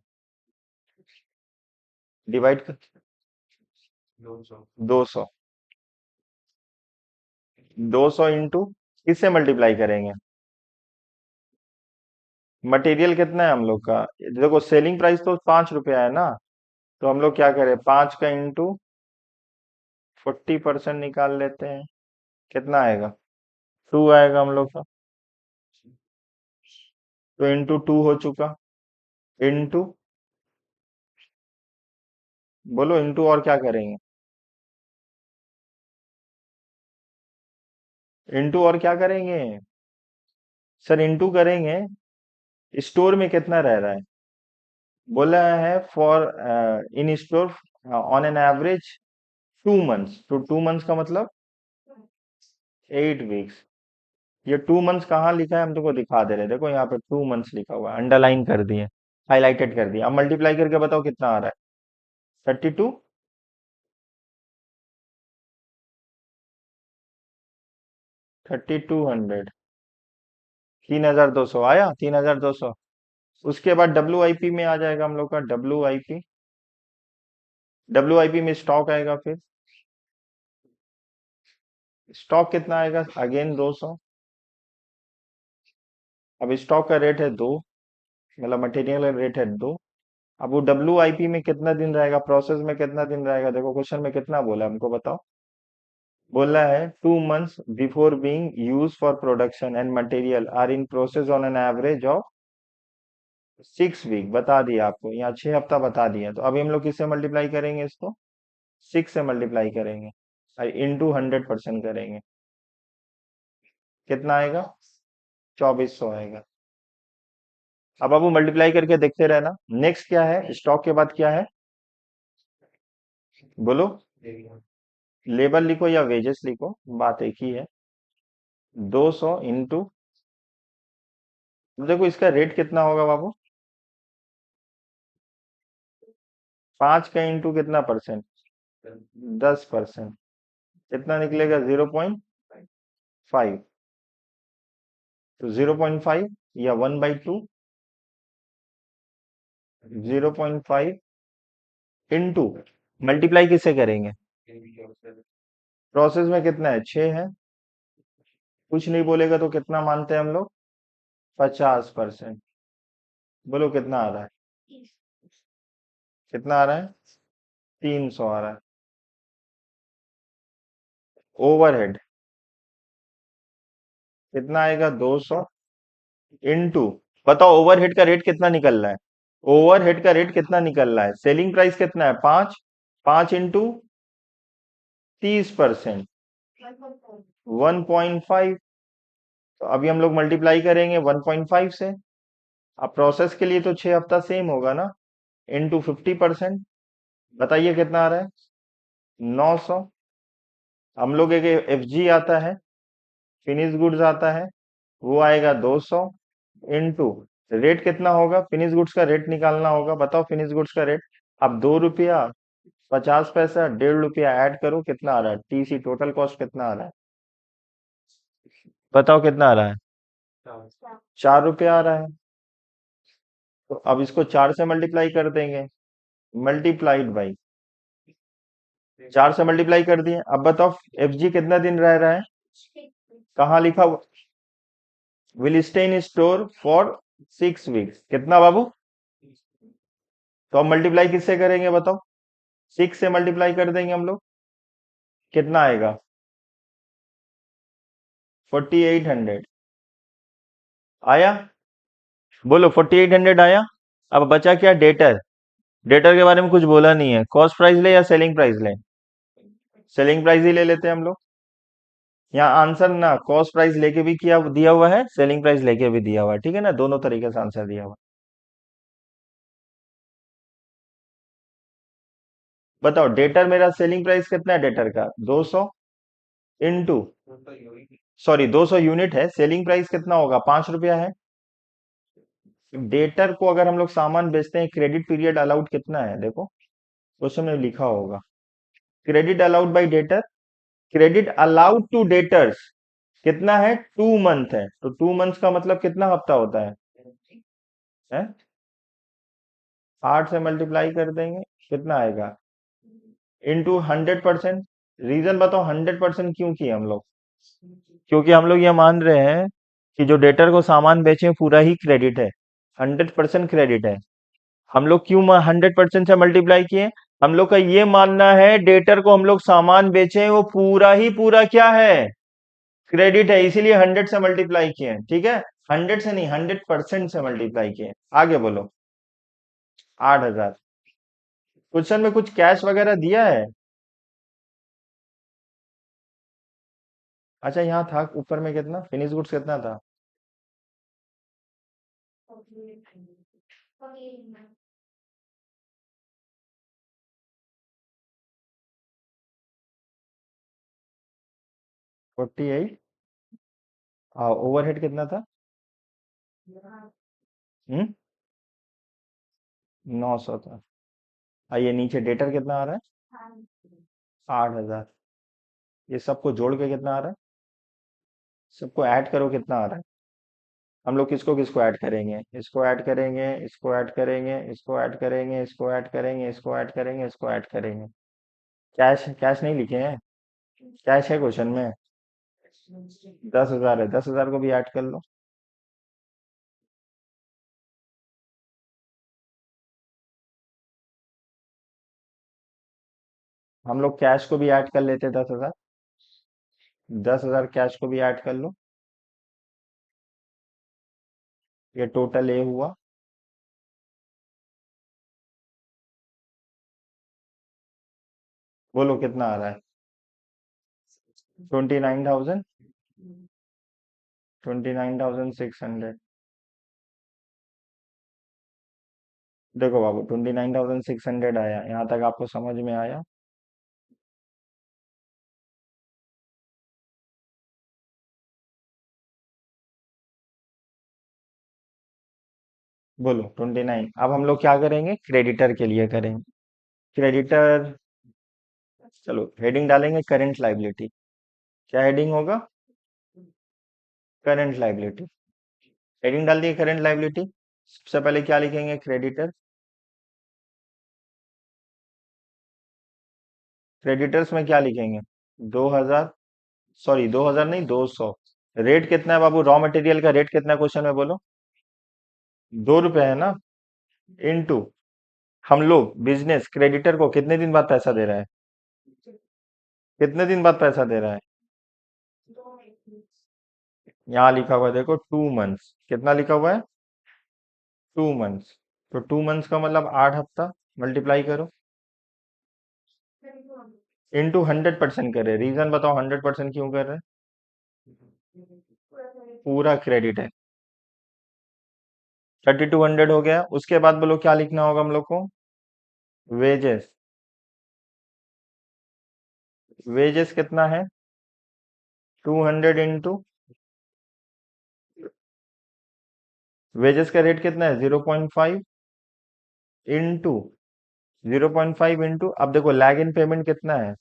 डिवाइड कर। 200। 200। 200 इंटू किससे मल्टीप्लाई करेंगे? मटेरियल कितना है हम लोग का? देखो सेलिंग प्राइस तो 5 रुपया है ना। तो हम लोग क्या करें, 5 का इंटू 40% निकाल लेते हैं। कितना आएगा? 2 आएगा हम लोग का। तो इंटू 2 हो चुका। इंटू, बोलो इंटू और क्या करेंगे? इंटू और क्या करेंगे? सर इंटू करेंगे। स्टोर में कितना रह रहा है? बोला है for in store on an average 2 months. तो 2 मंथ्स का मतलब 8 वीक्स। ये 2 मंथ्स कहाँ लिखा है हम तुमको दिखा दे रहे हैं। देखो यहाँ पे 2 मंथ्स लिखा हुआ है, अंडरलाइन कर दिए, हाईलाइटेड कर दिया। अब मल्टीप्लाई करके बताओ कितना आ रहा है? 32। 3,200। 3,200 आया, 3,200। उसके बाद WIP में आ जाएगा हम लोग का। WIP, WIP में स्टॉक आएगा फिर। स्टॉक कितना आएगा? अगेन 200। अब स्टॉक का रेट है 2, मतलब मटेरियल का रेट है 2। अब वो WIP में कितना दिन रहेगा, प्रोसेस में कितना दिन रहेगा? देखो क्वेश्चन में कितना बोला हमको बताओ। बोला है 2 months before being use for production and material are in process on an average of 6 week, बता दिया आपको, यहाँ 6 हफ्ता बता दिया। तो अभी हम लोग किससे मल्टीप्लाई करेंगे इसको? 6 से मल्टीप्लाई करेंगे और इंटू 100% करेंगे। कितना आएगा? 2400 आएगा। अब बाबू मल्टीप्लाई करके देखते रहना। नेक्स्ट क्या है, स्टॉक के बाद क्या है? बोलो। लेबर लिखो या वेजेस लिखो, बात एक ही है। 200 इंटू, देखो इसका रेट कितना होगा बाबू? 5 का इंटू कितना परसेंट? 10%। कितना निकलेगा? 0.5। तो 0.5 या 1/2, 0.5 इंटू, मल्टीप्लाई किससे करेंगे? प्रोसेस में कितना है? 6 है। कुछ नहीं बोलेगा तो कितना मानते हैं हम लोग? 50%। बोलो कितना आ रहा है? कितना आ रहा है? 300 आ रहा है। ओवरहेड कितना आएगा? 200 इंटू, बताओ ओवरहेड का रेट कितना निकल रहा है? ओवरहेड का रेट कितना निकल रहा है? सेलिंग प्राइस कितना है? 5। 5 इंटू 30%, 1.5। तो अभी हम लोग मल्टीप्लाई करेंगे 1.5 से। अब प्रोसेस के लिए तो 6 हफ्ता सेम होगा ना, इंटू 50%। बताइए कितना आ रहा है? 900। हम लोग एक एफजी आता है, फिनिश गुड्स आता है, वो आएगा 200 इंटू, रेट कितना होगा? फिनिश गुड्स का रेट निकालना होगा, बताओ फिनिश गुड्स का रेट। अब 2 रुपया 50 पैसा, 1.5 रुपया ऐड करो, कितना आ रहा है? टीसी टोटल कॉस्ट कितना आ रहा है? बताओ कितना आ रहा है? 4 रुपया आ रहा है। तो अब इसको 4 से मल्टीप्लाई कर देंगे, मल्टीप्लाइड बाई 4 से मल्टीप्लाई कर दिए। अब बताओ एफजी कितना दिन रह रहा है? कहाँ लिखा हुआ? Will stay in store for 6 weeks. कितना बाबू? तो अब मल्टीप्लाई किससे करेंगे बताओ? 6 से मल्टीप्लाई कर देंगे हम लोग, कितना आएगा? 4800 आया। बोलो 4800 आया। अब बचा क्या? डेटर। डेटर के बारे में कुछ बोला नहीं है, कॉस्ट प्राइस ले या सेलिंग प्राइस ले? सेलिंग प्राइस ही ले लेते हैं हम लोग। यहाँ आंसर ना कॉस्ट प्राइस लेके भी किया दिया हुआ है, सेलिंग प्राइस लेके भी दिया हुआ है, ठीक है ना, दोनों तरीके से आंसर दिया हुआ है। बताओ डेटर मेरा सेलिंग प्राइस कितना है डेटर का? 200 इंटू, सॉरी 200 यूनिट है, सेलिंग प्राइस कितना होगा? 5 रुपया है। डेटर को अगर हम लोग सामान बेचते हैं, क्रेडिट पीरियड अलाउड कितना है? देखो क्वेश्चन में लिखा होगा, credit allowed by debtor, credit allowed to debtors कितना है? 2 मंथ है। तो 2 मंथ्स का मतलब कितना हफ्ता होता है? 8 से मल्टीप्लाई कर देंगे, कितना आएगा? इंटू 100%। रीजन बताओ 100% क्यों किए हम लोग? क्योंकि हम लोग ये मान रहे हैं कि जो डेटर को सामान बेचे पूरा ही क्रेडिट है, 100% क्रेडिट है। हम लोग क्यों 100% से मल्टीप्लाई किए? हम लोग का ये मानना है डेटर को हम लोग सामान बेचे वो पूरा ही पूरा क्या है? क्रेडिट है, इसीलिए 100 से मल्टीप्लाई किए हैं, ठीक है। 100 से नहीं, 100% से मल्टीप्लाई किए। आगे बोलो। 8,000। क्वेश्चन में कुछ कैश वगैरह दिया है? अच्छा यहाँ था ऊपर में, कितना फिनिश गुड्स कितना था? 48। ओवरहेड कितना था? 900 था। ये नीचे डेटर कितना आ रहा है? 8,000। ये सबको जोड़ के कितना आ रहा है? सबको ऐड करो, कितना आ रहा है? हम लोग किसको किसको ऐड करेंगे? इसको ऐड करेंगे, इसको ऐड करेंगे, इसको ऐड करेंगे, इसको ऐड करेंगे, इसको ऐड करेंगे, इसको ऐड करेंगे। कैश कैश नहीं लिखे हैं? कैश है क्वेश्चन में? 10,000 है, 10,000 को भी ऐड कर लो। हम लोग कैश को भी ऐड कर लेते 10,000। 10,000 कैश को भी ऐड कर लो। ये टोटल ए हुआ। बोलो कितना आ रहा है? 29,000। 29,600। देखो बाबू, 29,600 आया, यहाँ तक आपको समझ में आया? बोलो 29। अब हम लोग क्या करेंगे? क्रेडिटर के लिए करेंगे। क्रेडिटर, चलो हेडिंग डालेंगे करंट लाइबिलिटी। क्या हेडिंग होगा? Current liability. हेडिंग डाल दिए करंट लाइबिलिटी। सबसे पहले क्या लिखेंगे? क्रेडिटर। क्रेडिटर्स में क्या लिखेंगे? 2,000। सॉरी 2,000 नहीं, 200। रेट कितना है बाबू? रॉ मटेरियल का रेट कितना है क्वेश्चन में? बोलो। 2 रुपए है ना। इनटू, हम लोग बिजनेस क्रेडिटर को कितने दिन बाद पैसा दे रहा है? कितने दिन बाद पैसा दे रहा है? यहाँ लिखा हुआ है देखो, 2 मंथ्स। कितना लिखा हुआ है? 2 मंथ्स। तो 2 मंथ्स का मतलब 8 हफ्ता। मल्टीप्लाई करो। इनटू 100% करे। रीजन बताओ 100% क्यों कर रहे हैं? पूरा क्रेडिट है। 3,200 हो गया। उसके बाद बोलो क्या लिखना होगा हम लोग को? वेजेस। वेजेस कितना है? 200 इंटू, वेजेस का रेट कितना है? 0.5 इंटू 0.5 इंटू, अब देखो लैग इन पेमेंट कितना है?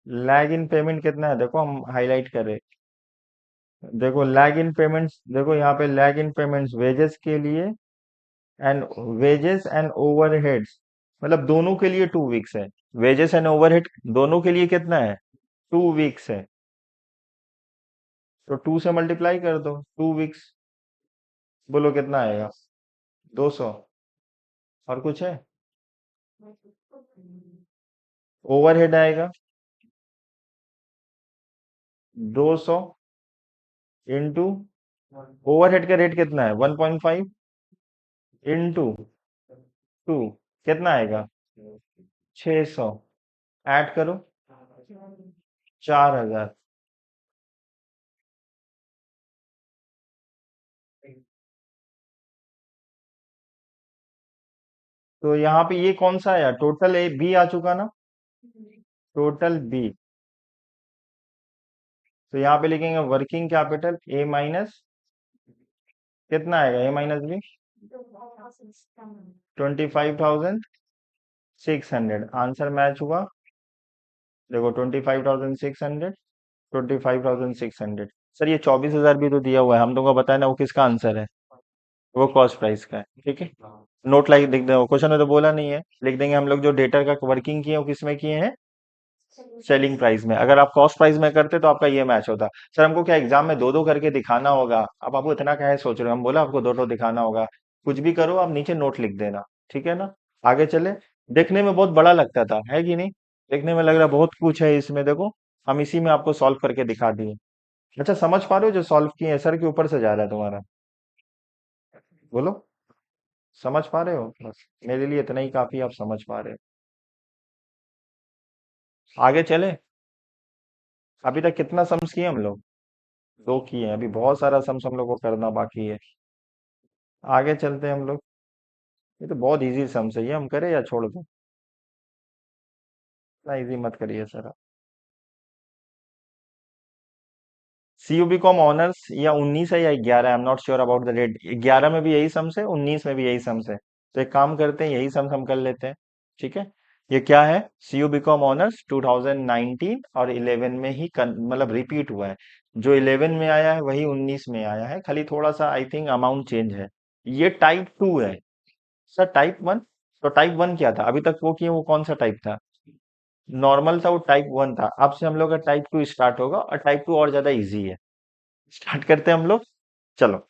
लैग इन पेमेंट कितना है? देखो हम हाईलाइट करें। देखो लैग इन पेमेंट्स, देखो यहाँ पे लैग इन पेमेंट्स वेजेस के लिए एंड वेजेस एंड ओवरहेड्स, मतलब दोनों के लिए 2 वीक्स है। वेजेस एंड ओवरहेड दोनों के लिए कितना है? 2 वीक्स है। तो 2 से मल्टीप्लाई कर दो, 2 वीक्स। बोलो कितना आएगा? 200। और कुछ है? ओवरहेड आएगा 200 इंटू, ओवरहेड का रेट कितना है? 1.5 इंटू 2, कितना आएगा? 600। ऐड करो। 4,000। तो यहाँ पे ये कौन सा आया? टोटल ए बी आ चुका ना। Total B. तो यहाँ पे लिखेंगे वर्किंग कैपिटल ए माइनस, कितना आएगा ए माइनस बी? 25,600। आंसर मैच हुआ। देखो 25,600, 25,600। सर ये 24,000 भी तो दिया हुआ है, हम लोगों को बताया ना वो किसका आंसर है? वो कॉस्ट प्राइस का है। ठीक है। नोट लाइक लिख दो, क्वेश्चन में तो बोला नहीं है, लिख देंगे हम लोग जो डेटर का वर्किंग किए हैं वो किस में किए हैं? सेलिंग प्राइस में। अगर आप कॉस्ट प्राइस में करते तो आपका ये मैच होता। सर हमको क्या एग्जाम में दो दो करके दिखाना होगा? अब आपको इतना क्या है सोच रहे हो? हम बोला आपको दो दो दिखाना होगा। कुछ भी करो आप नीचे नोट लिख देना। ठीक है ना। आगे चले। देखने में बहुत बड़ा लगता था, है कि नहीं? देखने में लग रहा बहुत कुछ है इसमें, देखो हम इसी में आपको सॉल्व करके दिखा दिए। अच्छा समझ पा रहे हो जो सॉल्व किए हैं? सर के ऊपर से जा रहा है तुम्हारा। बोलो, समझ पा रहे हो? बस मेरे लिए इतना ही काफी, आप समझ पा रहे हो। आगे चले। अभी तक कितना सम्स किए हम लोग? 2 किए हैं, अभी बहुत सारा सम्स हम लोग को करना बाकी है। आगे चलते हैं हम लोग। ये तो बहुत इजी सम्स है, ये हम करें या छोड़ दो? इतना इजी मत करिए सर। सीयूबी कॉम ऑनर्स या 19 है या 11, I am not sure about the date. 11 में भी यही सम्स है, 19 में भी यही सम्स है। तो एक काम करते हैं, यही सम्स हम कर लेते हैं। ठीक है। ये क्या है? सीयूबी कॉम ऑनर्स 2019 और 11 में ही मतलब रिपीट हुआ है। जो 11 में आया है वही 19 में आया है, खाली थोड़ा सा आई थिंक अमाउंट चेंज है। ये टाइप 2 है। Sir type 1? तो टाइप 1 क्या था अभी तक वो किए? वो कौन सा टाइप था? नॉर्मल था, वो टाइप 1 था। अब से हम लोग का टाइप 2 स्टार्ट होगा, और टाइप 2 और ज्यादा इजी है। स्टार्ट करते हैं हम लोग। चलो।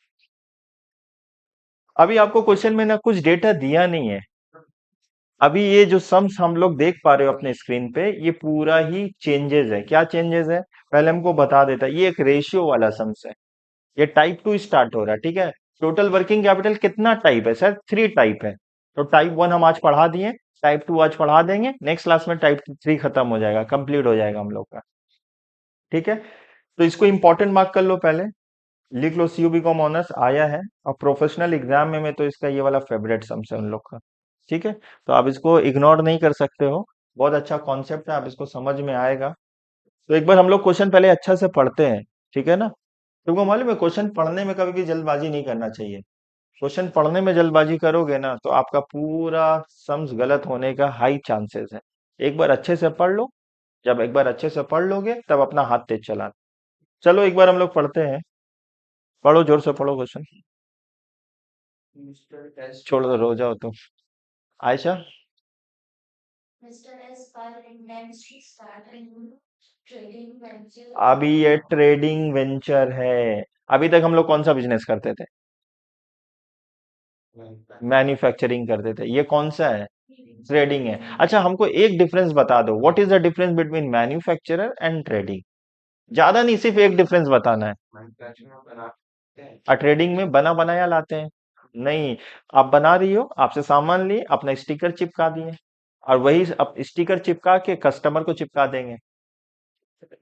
अभी आपको क्वेश्चन में ना कुछ डेटा दिया नहीं है। अभी ये जो सम्स हम लोग देख पा रहे हो अपने स्क्रीन पे, ये पूरा ही चेंजेस है। क्या चेंजेस है, पहले हमको बता देता है। ये एक रेशियो वाला सम्स है, ये टाइप टू स्टार्ट हो रहा है, ठीक है। टोटल वर्किंग कैपिटल कितना टाइप है सर, 3 टाइप है। तो टाइप 1 हम आज पढ़ा दिए, टाइप 2 आज पढ़ा देंगे, नेक्स्ट क्लास में टाइप 3 खत्म हो जाएगा, कंप्लीट हो जाएगा हम लोग का, ठीक है। तो इसको इंपॉर्टेंट मार्क कर लो पहले, लिख लो सीयूबी कॉम ऑनर्स आया है, और प्रोफेशनल एग्जाम में तो इसका ये वाला फेवरेट सम्स है उन लोग का, ठीक है। तो आप इसको इग्नोर नहीं कर सकते हो, बहुत अच्छा कॉन्सेप्ट है, आप इसको समझ में आएगा। तो एक बार हम लोग क्वेश्चन पहले अच्छा से पढ़ते हैं, ठीक है ना। तुमको मालूम है क्वेश्चन पढ़ने में कभी भी जल्दबाजी नहीं करना चाहिए। क्वेश्चन पढ़ने में जल्दबाजी करोगे ना तो आपका पूरा सम्स गलत होने का हाई चांसेस है। एक बार अच्छे से पढ़ लो, जब एक बार अच्छे से पढ़ लोगे तब अपना हाथ तेज चलाना। चलो एक बार हम लोग पढ़ते हैं, पढ़ो जोर से पढ़ो क्वेश्चन। Mr. S छोड़ दो, रो Paul जाओ तुम। Ayesha, Mr. S. Pal intends to start a new trading venture अभी ये ट्रेडिंग वेंचर है। अभी तक हम लोग कौन सा बिजनेस करते थे, manufacturing. मैन्युफैक्चरिंग करते थे, ये कौन सा है, ट्रेडिंग है। अच्छा हमको एक डिफरेंस बता दो, what is the difference between manufacturer and trading. ज्यादा नहीं, सिर्फ एक डिफरेंस बताना है। Manufacturing में बनाते हैं। ट्रेडिंग में बना बनाया लाते हैं, नहीं। आप बना रही हो, आपसे सामान लिए, अपना स्टिकर चिपका दिए, और वही अब स्टिकर चिपका के कस्टमर को चिपका देंगे।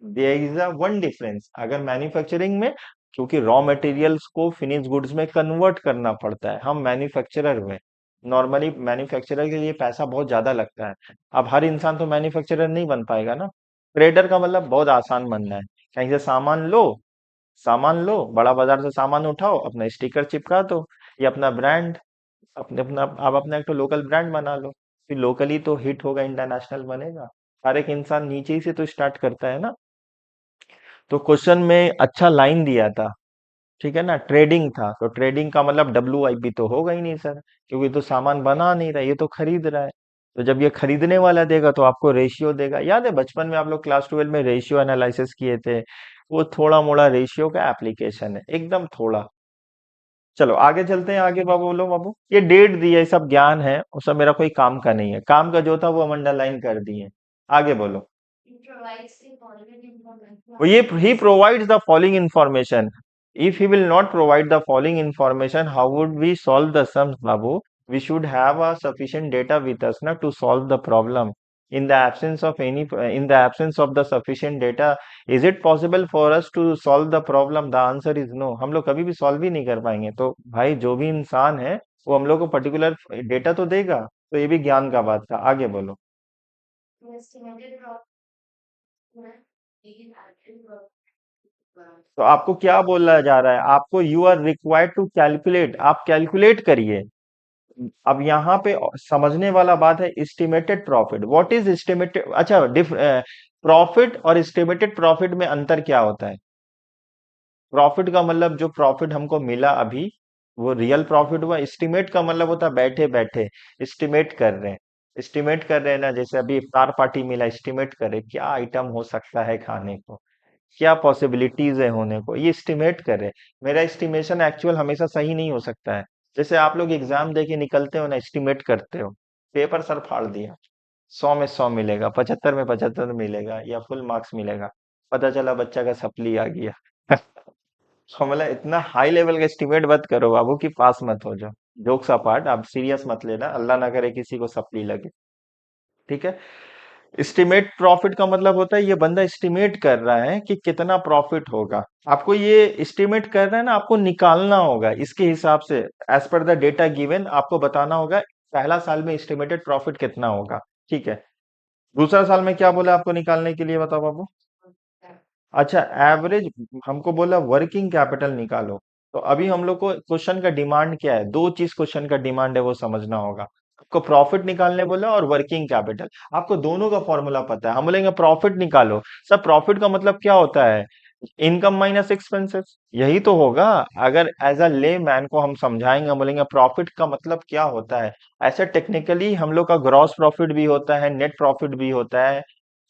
There is a one difference. अगर मैन्युफैक्चरिंग में, क्योंकि रॉ मटेरियल्स को फिनिश गुड्स में कन्वर्ट करना पड़ता है, हम मैन्युफैक्चरर हुए। नॉर्मली मैन्युफैक्चरर के लिए पैसा बहुत ज्यादा लगता है। अब हर इंसान तो मैन्युफैक्चरर नहीं बन पाएगा ना। ट्रेडर का मतलब बहुत आसान बनना है, कहीं से सामान लो, सामान लो, बड़ा बाजार से सामान उठाओ, अपना स्टिकर चिपका दो, या अपना ब्रांड, अपने अपना आप अपना एक तो लोकल ब्रांड बना लो, फिर लोकली तो हिट होगा, इंटरनेशनल बनेगा। हर एक इंसान नीचे ही से तो स्टार्ट करता है ना। तो क्वेश्चन में अच्छा लाइन दिया था, ठीक है ना, ट्रेडिंग था, तो ट्रेडिंग का मतलब WIP तो होगा ही नहीं सर, क्योंकि तो सामान बना नहीं रहा, ये तो खरीद रहा है। तो जब ये खरीदने वाला देगा तो आपको रेशियो देगा। याद है बचपन में आप लोग क्लास 12 में रेशियो एनालिसिस किए थे, वो थोड़ा मोड़ा रेशियो का एप्लीकेशन है, एकदम थोड़ा। चलो आगे चलते हैं, आगे बाबू बोलो बाबू, ये डेट दी है, ये सब ज्ञान है, वो सब मेरा कोई काम का नहीं है, काम का जो था वो हम अंडरलाइन कर दिए। आगे बोलो। It provides the following information ये about he this. provides the following information. If he will not provide the following information, how would we solve the sums, Babu? We should have a sufficient data with us na, to solve the problem. In the absence of any, in the absence of the sufficient data, is it possible for us to solve the problem? The answer is no. हम लोग कभी भी solve ही नहीं कर पाएंगे। तो भाई जो भी इंसान है वो हम लोग को पर्टिकुलर डेटा तो देगा। तो ये भी ज्ञान का बात था। आगे बोलो। The estimated profit is actual profit. तो आपको क्या बोला जा रहा है, आपको you are required to calculate, आप कैलकुलेट करिए। अब यहाँ पे समझने वाला बात है, estimated profit, what is estimated. अच्छा, प्रॉफिट और एस्टिमेटेड प्रॉफिट में अंतर क्या होता है। प्रॉफिट का मतलब जो प्रॉफिट हमको मिला अभी, वो रियल प्रॉफिट हुआ। एस्टिमेट का मतलब होता है बैठे बैठे एस्टिमेट कर रहे हैं, एस्टिमेट कर रहे हैं ना, जैसे अभी इफ्तार पार्टी मिला, एस्टिमेट करे क्या आइटम हो सकता है खाने को, क्या पॉसिबिलिटीज है होने को, ये एस्टिमेट करे। मेरा एस्टिमेशन एक्चुअल हमेशा सही नहीं हो सकता है। जैसे आप लोग एग्जाम दे के निकलते हो ना, एस्टिमेट करते हो, पेपर सर फाड़ दिया, 100 में 100 मिलेगा, 75 में 75 मिलेगा, या फुल मार्क्स मिलेगा, पता चला बच्चा का सप्ली आ गया। तो मतलब इतना हाई लेवल का एस्टिमेट मत करो बाबू कि पास मत हो जाओ। जोक्स अपार्ट, आप सीरियस मत लेना, अल्लाह ना करे किसी को सप्ली लगे, ठीक है। एस्टिमेट प्रॉफिट का मतलब होता है ये बंदा एस्टिमेट कर रहा है कि कितना प्रॉफिट होगा। आपको ये एस्टिमेट कर रहा है ना, आपको निकालना होगा इसके हिसाब से, as per the data given आपको बताना होगा पहला साल में एस्टिमेटेड प्रॉफिट कितना होगा, ठीक है। दूसरा साल में क्या बोला आपको निकालने के लिए, बताओ बाबू। अच्छा, एवरेज, हमको बोला वर्किंग कैपिटल निकालो। तो अभी हम लोग को क्वेश्चन का डिमांड क्या है, दो चीज क्वेश्चन का डिमांड है, वो समझना होगा। आपको प्रॉफिट निकालने बोला और वर्किंग कैपिटल, आपको दोनों का फॉर्मूला पता है। हम बोलेंगे प्रॉफिट निकालो, सब प्रॉफिट का मतलब क्या होता है, इनकम माइनस एक्सपेंसेस, यही तो होगा। अगर एज अ ले मैन को हम समझाएंगे, हम बोलेंगे प्रॉफिट का मतलब क्या होता है। ऐसे टेक्निकली हम लोग का ग्रॉस प्रॉफिट भी होता है, नेट प्रॉफिट भी होता है।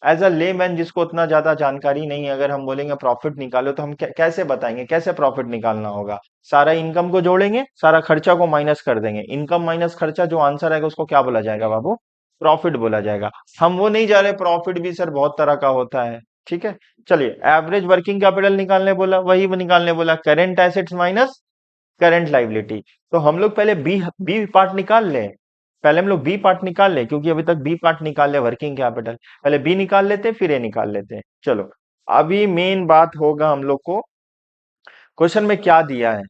एज अ लेमैन जिसको उतना ज्यादा जानकारी नहीं है, अगर हम बोलेंगे प्रॉफिट निकालो, तो हम कैसे बताएंगे कैसे प्रॉफिट निकालना होगा। सारा इनकम को जोड़ेंगे, सारा खर्चा को माइनस कर देंगे, इनकम माइनस खर्चा, जो आंसर आएगा उसको क्या बोला जाएगा बाबू। प्रॉफिट बोला जाएगा। हम वो नहीं जा रहे, प्रॉफिट भी सर बहुत तरह का होता है। ठीक है, चलिए एवरेज वर्किंग कैपिटल निकालने बोला, वही वो निकालने बोला, current assets minus current liability. तो हम लोग पहले बी बी पार्ट निकाल लें, पहले हम लोग बी पार्ट निकाल लें, क्योंकि अभी तक बी पार्ट निकाल ले वर्किंग कैपिटल, पहले बी निकाल लेते हैं फिर ए निकाल लेते हैं। चलो, अभी मेन बात होगा हम लोग को क्वेश्चन में क्या दिया है।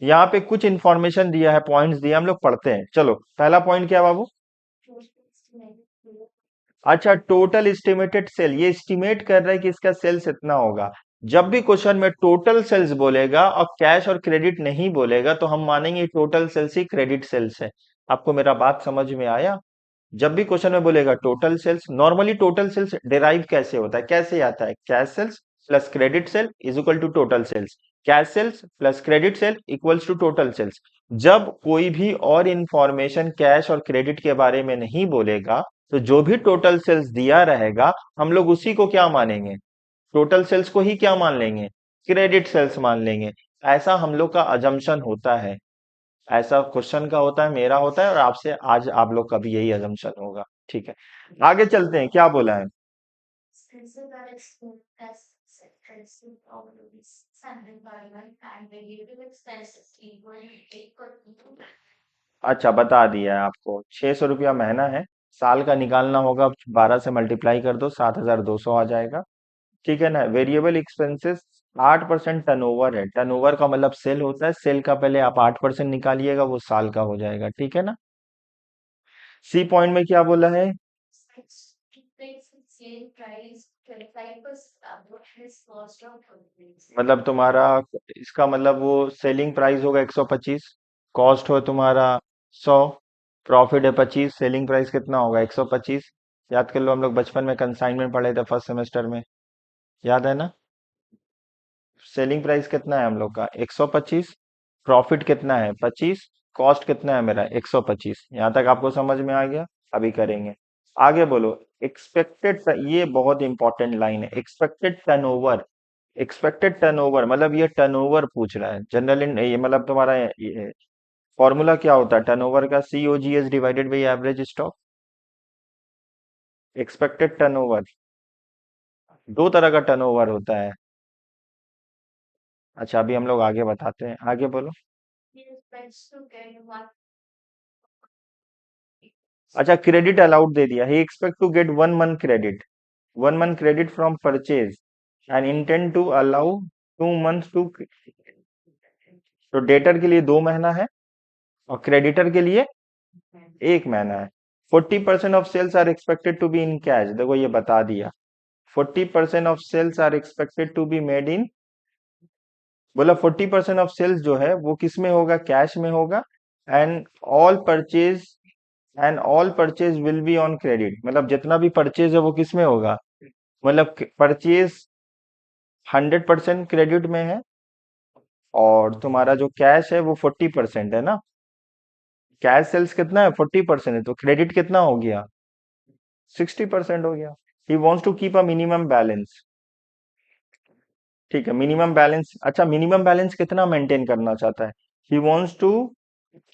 यहाँ पे कुछ इंफॉर्मेशन दिया है, पॉइंट्स दिया, हम लोग पढ़ते हैं। चलो, पहला पॉइंट क्या है बाबू? अच्छा, टोटल एस्टिमेटेड सेल, ये एस्टिमेट कर रहा है कि इसका सेल्स इतना होगा। जब भी क्वेश्चन में टोटल सेल्स बोलेगा और कैश और क्रेडिट नहीं बोलेगा तो हम मानेंगे टोटल सेल्स ही क्रेडिट सेल्स है। आपको मेरा बात समझ में आया? जब भी क्वेश्चन में बोलेगा total sales, normally total sales derive कैसे होता है, कैसे आता है? Cash sales plus credit sale is equal to total sales, cash sales plus credit sale equals to total sales. जब कोई भी और इंफॉर्मेशन कैश और क्रेडिट के बारे में नहीं बोलेगा तो जो भी टोटल सेल्स दिया रहेगा हम लोग उसी को क्या मानेंगे? टोटल सेल्स को ही क्या मान लेंगे? क्रेडिट सेल्स मान लेंगे। ऐसा हम लोग का अजम्पशन होता है, ऐसा क्वेश्चन का होता है, मेरा होता है, और आपसे आज आप लोग का भी यही अजम्पशन होगा। ठीक है, आगे चलते हैं, क्या बोला है? Expenses are explained as expensive always funded by one and variable expenses equal to अच्छा, बता दिया है आपको, 600 रुपया महीना है, साल का निकालना होगा, 12 से मल्टीप्लाई कर दो, 7,200 आ जाएगा। ठीक है ना? वेरिएबल एक्सपेंसेस 8% टर्नओवर है, टर्नओवर का मतलब सेल होता है, सेल का पहले आप 8% निकालिएगा, वो साल का हो जाएगा। ठीक है ना? सी पॉइंट में क्या बोला है? sale price 25% above his cost of goods. मतलब तुम्हारा, इसका मतलब वो सेलिंग प्राइस होगा 125, कॉस्ट हो तुम्हारा 100, प्रॉफिट है 25, सेलिंग प्राइस कितना होगा? 125। याद कर लो, हम लोग बचपन में कंसाइनमेंट पढ़े थे फर्स्ट सेमेस्टर में, याद है ना? सेलिंग प्राइस कितना है हम लोग का? 125, प्रॉफिट कितना है? 25, कॉस्ट कितना है मेरा? 125। यहाँ तक आपको समझ में आ गया? अभी करेंगे आगे, बोलो। एक्सपेक्टेड, ये बहुत इंपॉर्टेंट लाइन है, एक्सपेक्टेड टर्नओवर। एक्सपेक्टेड टर्नओवर मतलब ये टर्नओवर पूछ रहा है, जनरल ये मतलब तुम्हारा फॉर्मूला क्या होता है टर्नओवर का? COGS divided by average stock. Expected turnover, दो तरह का टर्नओवर होता है। अच्छा, अभी हम लोग आगे बताते हैं, आगे बोलो। He expects to get one अच्छा, क्रेडिट अलाउड दे दिया, he expect to get 1 month credit, 1 month credit from purchase and intend to allow 2 month to. तो डेटर के लिए 2 महीना है और क्रेडिटर के लिए 1 महीना है। 40% of sales are expected to be in cash, देखो ये बता दिया, 40% of sales are expected to be made in, बोला 40% ऑफ सेल्स जो है वो किस में होगा? कैश में होगा। And all purchase and all purchase will be on credit, मतलब जितना भी परचेज है वो किस में होगा? मतलब परचेज 100% क्रेडिट में है और तुम्हारा जो कैश है वो 40% है ना। कैश सेल्स कितना है? 40% है, तो क्रेडिट कितना हो गया? 60% हो गया। He wants to keep a minimum balance. ठीक है, मिनिमम बैलेंस, अच्छा मिनिमम बैलेंस कितना मेंटेन करना चाहता है? He wants to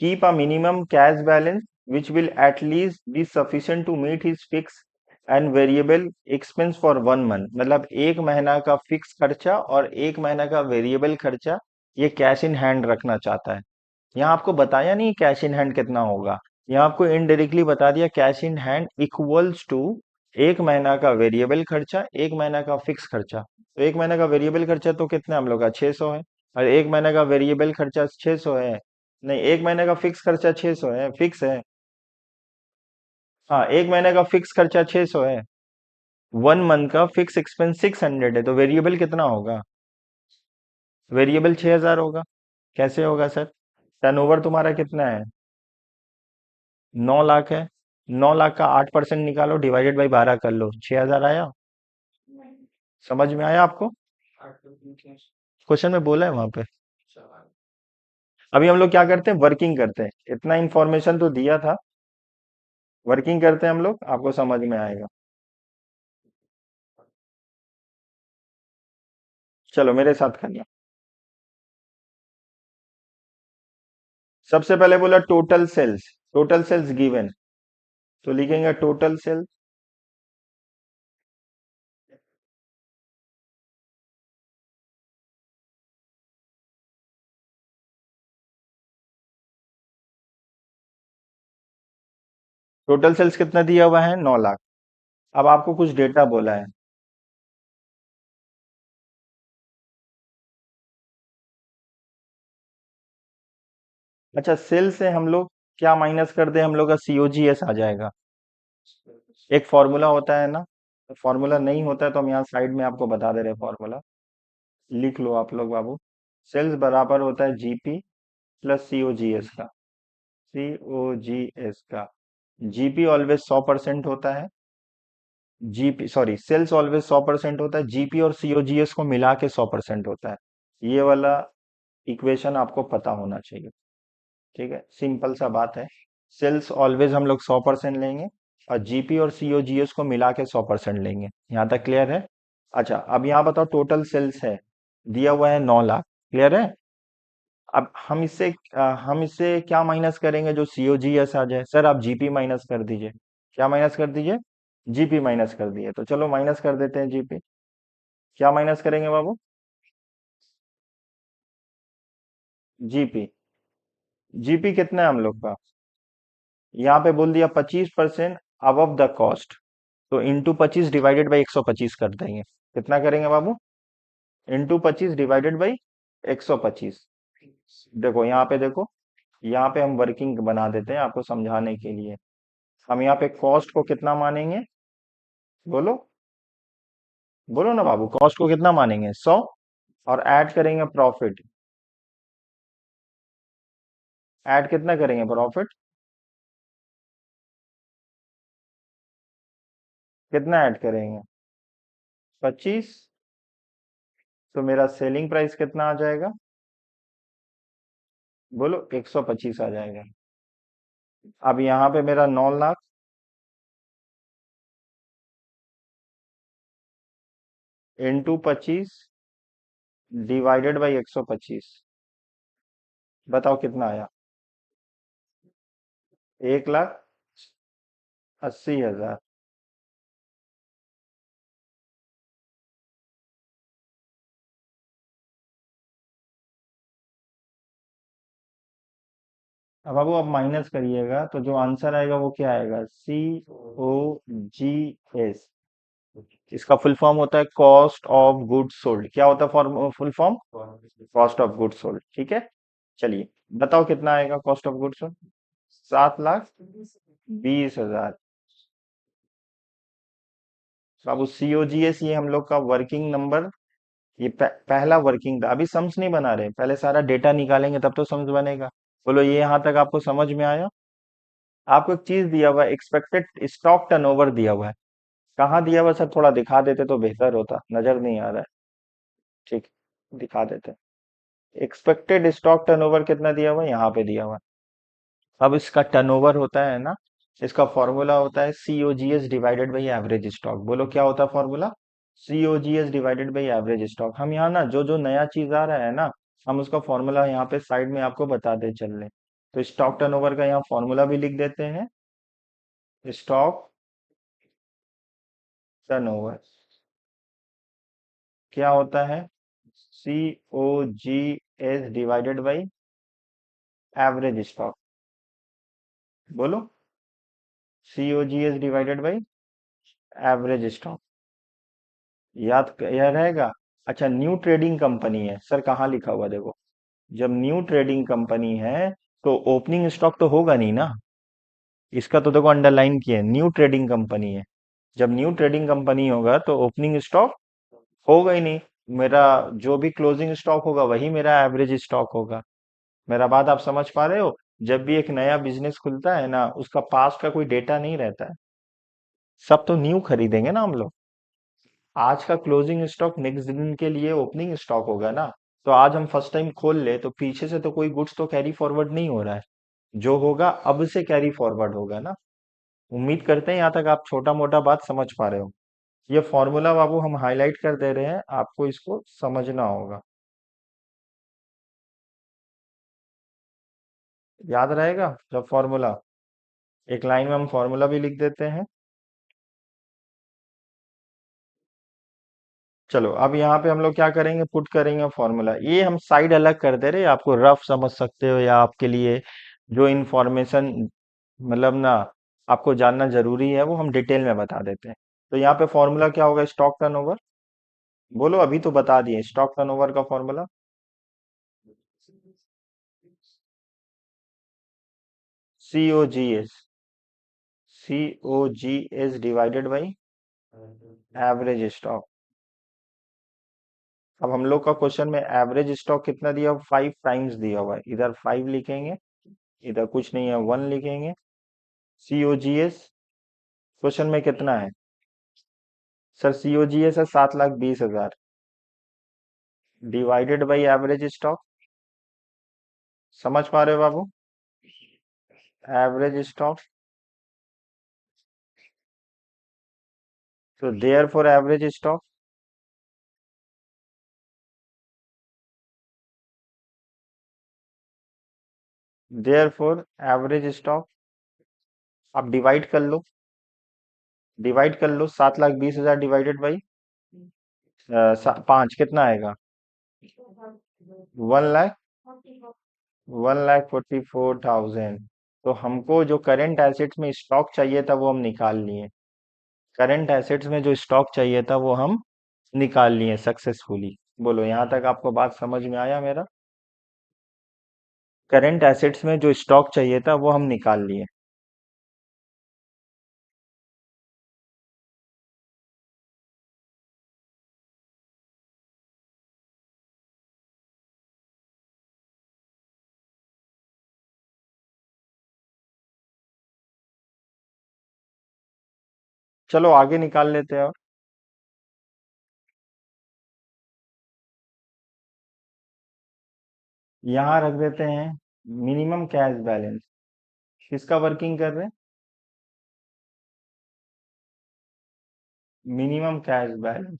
keep a minimum cash balance which will at least be sufficient to meet his fix and variable expense for 1 month, मतलब 1 महीना का फिक्स खर्चा और 1 महीना का वेरिएबल खर्चा ये कैश इन हैंड रखना चाहता है। यहाँ आपको बताया नहीं कैश इन हैंड कितना होगा, यहाँ आपको इनडायरेक्टली बता दिया cash in hand equals to 1 महीना का वेरिएबल खर्चा, 1 महीना का फिक्स खर्चा। तो 1 महीना का वेरिएबल खर्चा तो कितना हम लोग का? 600 है, और 1 महीना का वेरिएबल खर्चा 600 है, नहीं 1 महीने का फिक्स खर्चा 600 है, फिक्स है। हाँ, 1 महीने का फिक्स खर्चा 600 है, 1 मंथ का फिक्स एक्सपेंस 600 है, तो वेरिएबल कितना होगा? वेरिएबल 6000 होगा। कैसे होगा सर? टर्नओवर तुम्हारा कितना है? 9 लाख है, 9 लाख का 8% निकालो, डिवाइडेड बाई 12 कर लो, 6000 आया। समझ में आया आपको? क्वेश्चन में बोला है वहां पे। अभी हम लोग क्या करते हैं? वर्किंग करते हैं, इतना इंफॉर्मेशन तो दिया था, वर्किंग करते हैं हम लोग, आपको समझ में आएगा। चलो मेरे साथ करना। सबसे पहले बोला total sales, total sales given, तो लिखेंगे टोटल सेल्स। टोटल सेल्स कितना दिया हुआ है? 9 लाख। अब आपको कुछ डेटा बोला है। अच्छा, सेल से हम लोग क्या माइनस कर दे? हम लोग का सीओजीएस आ जाएगा। एक फॉर्मूला होता है ना, फॉर्मूला नहीं होता है तो हम यहाँ साइड में आपको बता दे रहे हैं फॉर्मूला। लिख लो आप लोग बाबू। सेल्स बराबर होता है जीपी प्लस सीओजीएस का। सीओजीएस का। जीपी ऑलवेज 100% होता है। जीपी सॉरी, सेल्स ऑलवेज 100% होता है, जीपी और सीओजीएस को मिला के 100% होता है। ये वाला इक्वेशन आपको पता होना चाहिए। ठीक है, सिंपल सा बात है। सेल्स ऑलवेज हम लोग 100% लेंगे और जीपी और सीओजीएस को मिला के 100% लेंगे। यहाँ तक क्लियर है? अच्छा, अब यहाँ बताओ टोटल सेल्स है, दिया हुआ है 9 लाख। क्लियर है? अब हम इससे क्या माइनस करेंगे जो सीओजीएस आ जाए? सर आप जीपी माइनस कर दीजिए। क्या माइनस कर दीजिए? जीपी माइनस कर दिए, तो चलो माइनस कर देते हैं जीपी। क्या माइनस करेंगे बाबू? जीपी। जीपी कितना है हम लोग का? यहाँ पे बोल दिया 25% अबव द कॉस्ट, तो इंटू 25 डिवाइडेड बाई 125 कर देंगे। कितना करेंगे बाबू? Into 25 divided by 125। देखो यहाँ पे, देखो यहाँ पे हम वर्किंग बना देते हैं आपको समझाने के लिए। हम यहाँ पे कॉस्ट को कितना मानेंगे? बोलो, बोलो ना बाबू, कॉस्ट को कितना मानेंगे? 100। और ऐड करेंगे प्रॉफिट। ऐड कितना करेंगे प्रॉफिट? कितना ऐड करेंगे? 25। तो मेरा सेलिंग प्राइस कितना आ जाएगा? बोलो, 125 आ जाएगा। अब यहाँ पे मेरा 9 लाख इंटू 25 डिवाइडेड बाई 125। बताओ कितना आया? 1,80,000। अब बाबू आप माइनस करिएगा तो जो आंसर आएगा वो क्या आएगा? COGS। इसका फुल फॉर्म होता है कॉस्ट ऑफ गुड्स सोल्ड। क्या होता है form, full form? Cost of goods sold. ठीक है, चलिए बताओ कितना आएगा cost of goods sold? 7,20,000। Babu COGS ये हम लोग का वर्किंग नंबर, ये पहला वर्किंग था। अभी सम्स नहीं बना रहे, पहले सारा डेटा निकालेंगे तब तो सम्स बनेगा। बोलो, ये यहां तक आपको समझ में आया? आपको एक चीज दिया हुआ है, एक्सपेक्टेड स्टॉक टर्नओवर दिया हुआ है। कहाँ दिया हुआ है सर? थोड़ा दिखा देते तो बेहतर होता, नजर नहीं आ रहा है। ठीक, दिखा देते। एक्सपेक्टेड स्टॉक टर्नओवर कितना दिया हुआ है? यहाँ पे दिया हुआ है। अब इसका टर्नओवर होता है ना, इसका फॉर्मूला होता है COGS divided by average stock. बोलो क्या होता है formula? COGS divided by average stock. हम यहाँ ना जो जो नया चीज आ रहा है ना, हम उसका फॉर्मूला यहाँ पे साइड में आपको बताते चल रहे। तो स्टॉक टर्नओवर का यहाँ फॉर्मूला भी लिख देते हैं। स्टॉक टर्नओवर क्या होता है? COGS divided by average stock. बोलो, COGS divided by average stock. याद रहेगा? अच्छा, न्यू ट्रेडिंग कंपनी है सर, कहाँ लिखा हुआ देखो। जब न्यू ट्रेडिंग कंपनी है तो ओपनिंग स्टॉक तो होगा नहीं ना। इसका तो देखो अंडरलाइन किया है, न्यू ट्रेडिंग कंपनी है। जब न्यू ट्रेडिंग कंपनी होगा तो ओपनिंग स्टॉक होगा ही नहीं। मेरा जो भी क्लोजिंग स्टॉक होगा वही मेरा एवरेज स्टॉक होगा। मेरा बात आप समझ पा रहे हो? जब भी एक नया बिजनेस खुलता है ना, उसका पास्ट का कोई डेटा नहीं रहता है। सब तो न्यू खरीदेंगे ना हम लोग। आज का क्लोजिंग स्टॉक नेक्स्ट दिन के लिए ओपनिंग स्टॉक होगा ना। तो आज हम फर्स्ट टाइम खोल ले तो पीछे से तो कोई गुड्स तो कैरी फॉरवर्ड नहीं हो रहा है। जो होगा अब से कैरी फॉरवर्ड होगा ना। उम्मीद करते हैं यहाँ तक आप छोटा मोटा बात समझ पा रहे हो। ये फॉर्मूला बाबू हम हाईलाइट कर दे रहे हैं, आपको इसको समझना होगा। याद रहेगा जब फॉर्मूला? एक लाइन में हम फॉर्मूला भी लिख देते हैं। चलो अब यहाँ पे हम लोग क्या करेंगे, पुट करेंगे फॉर्मूला। ये हम साइड अलग कर दे रहे हैं, आपको रफ समझ सकते हो या आपके लिए जो इंफॉर्मेशन मतलब ना आपको जानना जरूरी है वो हम डिटेल में बता देते हैं। तो यहाँ पे फॉर्मूला क्या होगा, स्टॉक टर्नओवर। बोलो, अभी तो बता दिए स्टॉक टर्नओवर का formula. COGS, COGS divided by average stock. अब हम लोग का क्वेश्चन में एवरेज स्टॉक कितना दिया हुआ, 5 टाइम्स दिया हुआ है। इधर 5 लिखेंगे, इधर कुछ नहीं है, 1 लिखेंगे। COGS क्वेश्चन में कितना है सर, COGS है 7,20,000 डिवाइडेड बाई एवरेज स्टॉक। समझ पा रहे हो बाबू, एवरेज स्टॉक। तो therefore average stock, therefore average stock. आप डिवाइड कर लो, डिवाइड कर लो 7,20,000 डिवाइडेड बाई 5 कितना आएगा, 1 लाख, 1,44,000। तो हमको जो करंट एसेट्स में स्टॉक चाहिए था वो हम निकाल लिए। करंट एसेट्स में जो स्टॉक चाहिए था वो हम निकाल लिए सक्सेसफुली। बोलो, यहाँ तक आपको बात समझ में आया मेरा। करंट एसेट्स में जो स्टॉक चाहिए था वो हम निकाल लिए। चलो आगे निकाल लेते हैं। और यहाँ रख देते हैं मिनिमम कैश बैलेंस। किसका वर्किंग कर रहे हैं, मिनिमम कैश बैलेंस।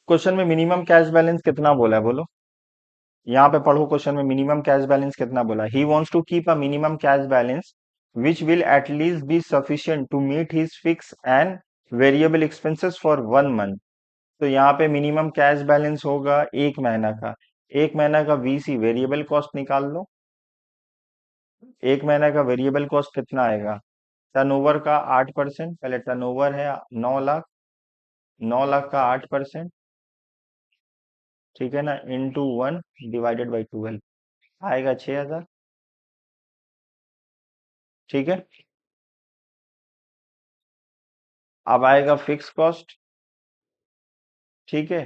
क्वेश्चन में मिनिमम कैश बैलेंस कितना बोला है बोलो, यहाँ पे पढ़ो क्वेश्चन में मिनिमम कैश बैलेंस कितना बोला। He wants to keep a minimum cash balance which will at least be sufficient to meet his fix and variable expenses for 1 month. तो यहाँ पे मिनिमम कैश बैलेंस होगा 1 महीना का। 1 महीना का VC वेरिएबल कॉस्ट निकाल लो। 1 महीना का वेरिएबल कॉस्ट कितना आएगा, टर्नओवर का 8%। पहले टर्नओवर है 9 लाख, 9 लाख का 8%, ठीक है ना, इंटू 1 डिवाइडेड बाई 12 आएगा 6,000। ठीक है, अब आएगा फिक्स कॉस्ट, ठीक है,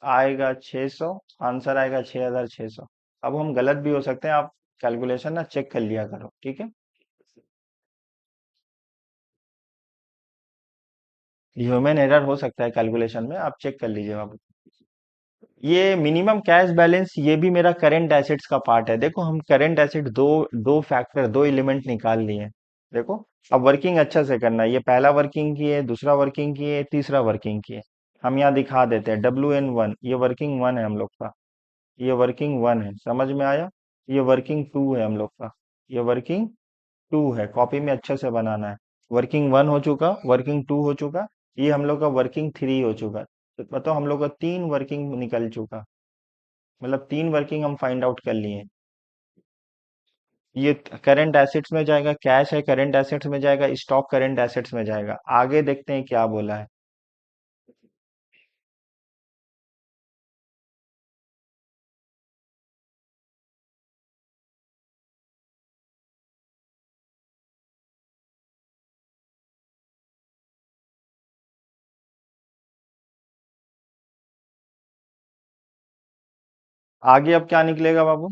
आएगा 600। आंसर आएगा 6,600। अब हम गलत भी हो सकते हैं, आप कैलकुलेशन ना चेक कर लिया करो, ठीक है। ह्यूमन एरर हो सकता है कैलकुलेशन में, आप चेक कर लीजिए बाबू। ये मिनिमम कैश बैलेंस ये भी मेरा करंट एसेट्स का पार्ट है। देखो हम करंट एसेट दो दो फैक्टर, दो एलिमेंट निकाल लिए। देखो, अब वर्किंग अच्छा से करना है। ये पहला वर्किंग की है, दूसरा वर्किंग की है, तीसरा वर्किंग की है। हम यहाँ दिखा देते हैं WN1, ये वर्किंग 1 है हम लोग का, ये वर्किंग 1 है, समझ में आया। ये वर्किंग 2 है हम लोग का, ये वर्किंग 2 है। कॉपी में अच्छे से बनाना है। वर्किंग 1 हो चुका, वर्किंग 2 हो चुका, ये हम लोग का वर्किंग 3 हो चुका। तो बताओ हम लोग का 3 वर्किंग निकल चुका, मतलब 3 वर्किंग हम फाइंड आउट कर लिए। ये करंट एसेट्स में जाएगा, कैश है करंट एसेट्स में जाएगा, स्टॉक करंट एसेट्स में जाएगा। आगे देखते हैं क्या बोला है। आगे अब क्या निकलेगा बाबू,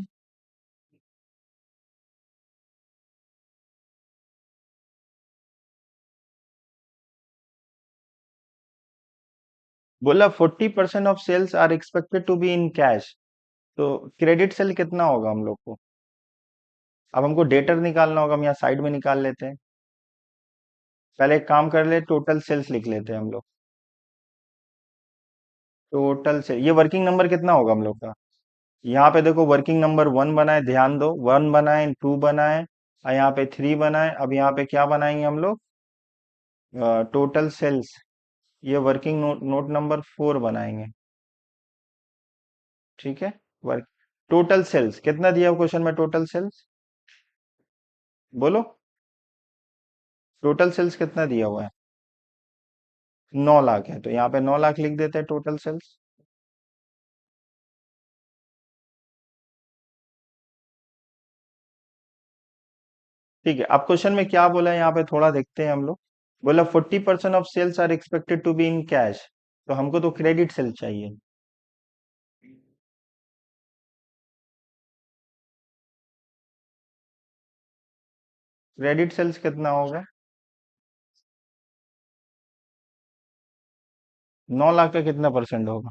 बोला 40% of sales are expected to be in cash. तो क्रेडिट सेल कितना होगा हम लोग को, अब हमको डेटर निकालना होगा। हम यहाँ साइड में निकाल लेते हैं। पहले एक काम कर ले, टोटल सेल्स लिख लेते हैं हम लोग। टोटल सेल, ये वर्किंग नंबर कितना होगा हम लोग का, यहाँ पे देखो वर्किंग नंबर 1 बना है, ध्यान दो, 1 बना है, 2 बना है, और यहाँ पे 3 बना है। अब यहाँ पे क्या बनाएंगे हम लोग? Total sales. ये वर्किंग नोट नोट नंबर 4 बनाएंगे। ठीक है। वर्क टोटल सेल्स कितना दिया क्वेश्चन में? टोटल सेल्स बोलो, टोटल सेल्स कितना दिया हुआ है? 9 लाख है, तो यहाँ पे 9 लाख लिख देते हैं टोटल सेल्स। ठीक है। अब क्वेश्चन में क्या बोला है यहाँ पे थोड़ा देखते हैं हम लोग। बोला 40% of sales are expected to be in cash, तो हमको तो क्रेडिट सेल चाहिए। क्रेडिट सेल्स कितना होगा? 9 लाख का कितना परसेंट होगा?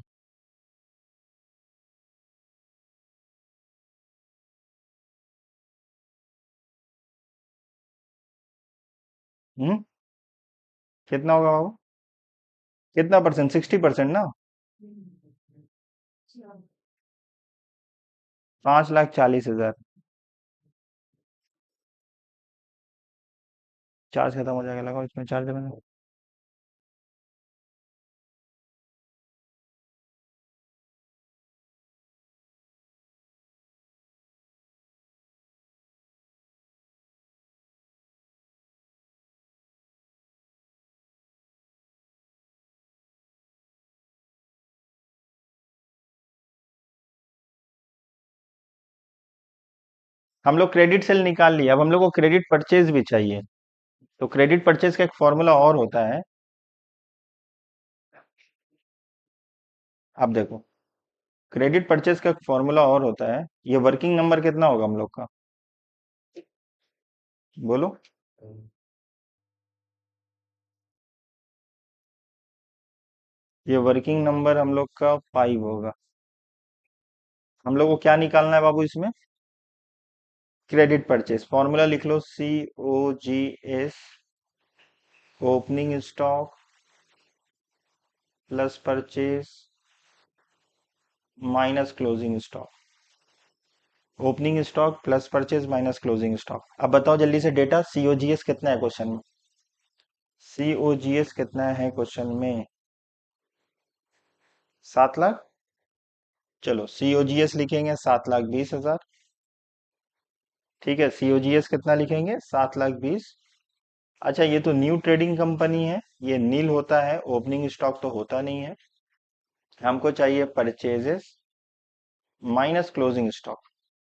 हम्म, कितना होगा बाबू? कितना परसेंट? 60% ना। 5,40,000। चार्ज खत्म हो जाएगा, लगाओ इसमें चार्ज लगा। हम लोग क्रेडिट सेल निकाल लिया, अब हम लोग को क्रेडिट परचेज भी चाहिए। तो क्रेडिट परचेज का एक फॉर्मूला और होता है। आप देखो, क्रेडिट परचेज का एक फॉर्मूला और होता है। ये वर्किंग नंबर कितना होगा हम लोग का? बोलो। ये वर्किंग नंबर हम लोग का 5 होगा। हम लोग को क्या निकालना है बाबू इसमें? Credit purchase. फॉर्मूला लिख लो, COGS, opening stock plus purchase minus closing stock. Opening stock plus purchase minus closing stock. अब बताओ जल्दी से डेटा, COGS कितना है क्वेश्चन में? COGS कितना है क्वेश्चन में? 7 लाख। चलो COGS लिखेंगे 7,20,000। ठीक है, COGS कितना लिखेंगे? 7,20,000। अच्छा, ये तो न्यू ट्रेडिंग कंपनी है, ये नील होता है, ओपनिंग स्टॉक तो होता नहीं है। हमको चाहिए purchases minus closing stock.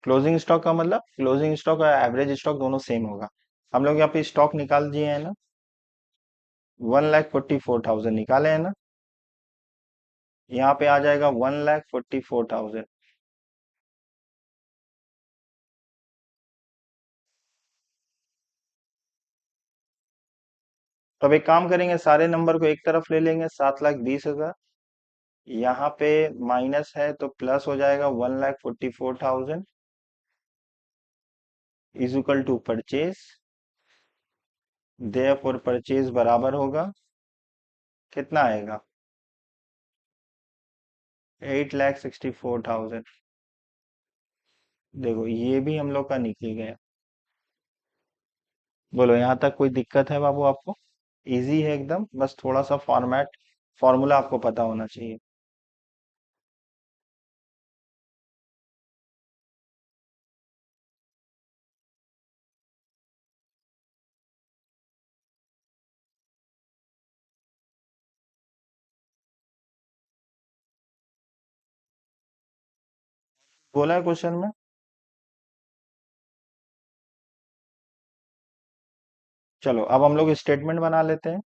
Closing stock का मतलब, क्लोजिंग स्टॉक और एवरेज स्टॉक दोनों सेम होगा। हम लोग यहाँ पे स्टॉक निकाल दिए हैं ना, 1,44,000 निकाले हैं ना। यहाँ पे आ जाएगा 1,44,000। तो अब एक काम करेंगे, सारे नंबर को एक तरफ ले लेंगे, 7,20,000। यहाँ पे माइनस है तो प्लस हो जाएगा, 1,44,000 is equal to purchase. Therefore purchase बराबर होगा, कितना आएगा? 8,64,000। देखो ये भी हम लोग का निकल गया। बोलो यहाँ तक कोई दिक्कत है बाबू आपको? इजी है एकदम, बस थोड़ा सा फॉर्मेट, फॉर्मूला आपको पता होना चाहिए। बोला है क्वेश्चन में। चलो अब हम लोग स्टेटमेंट बना लेते हैं।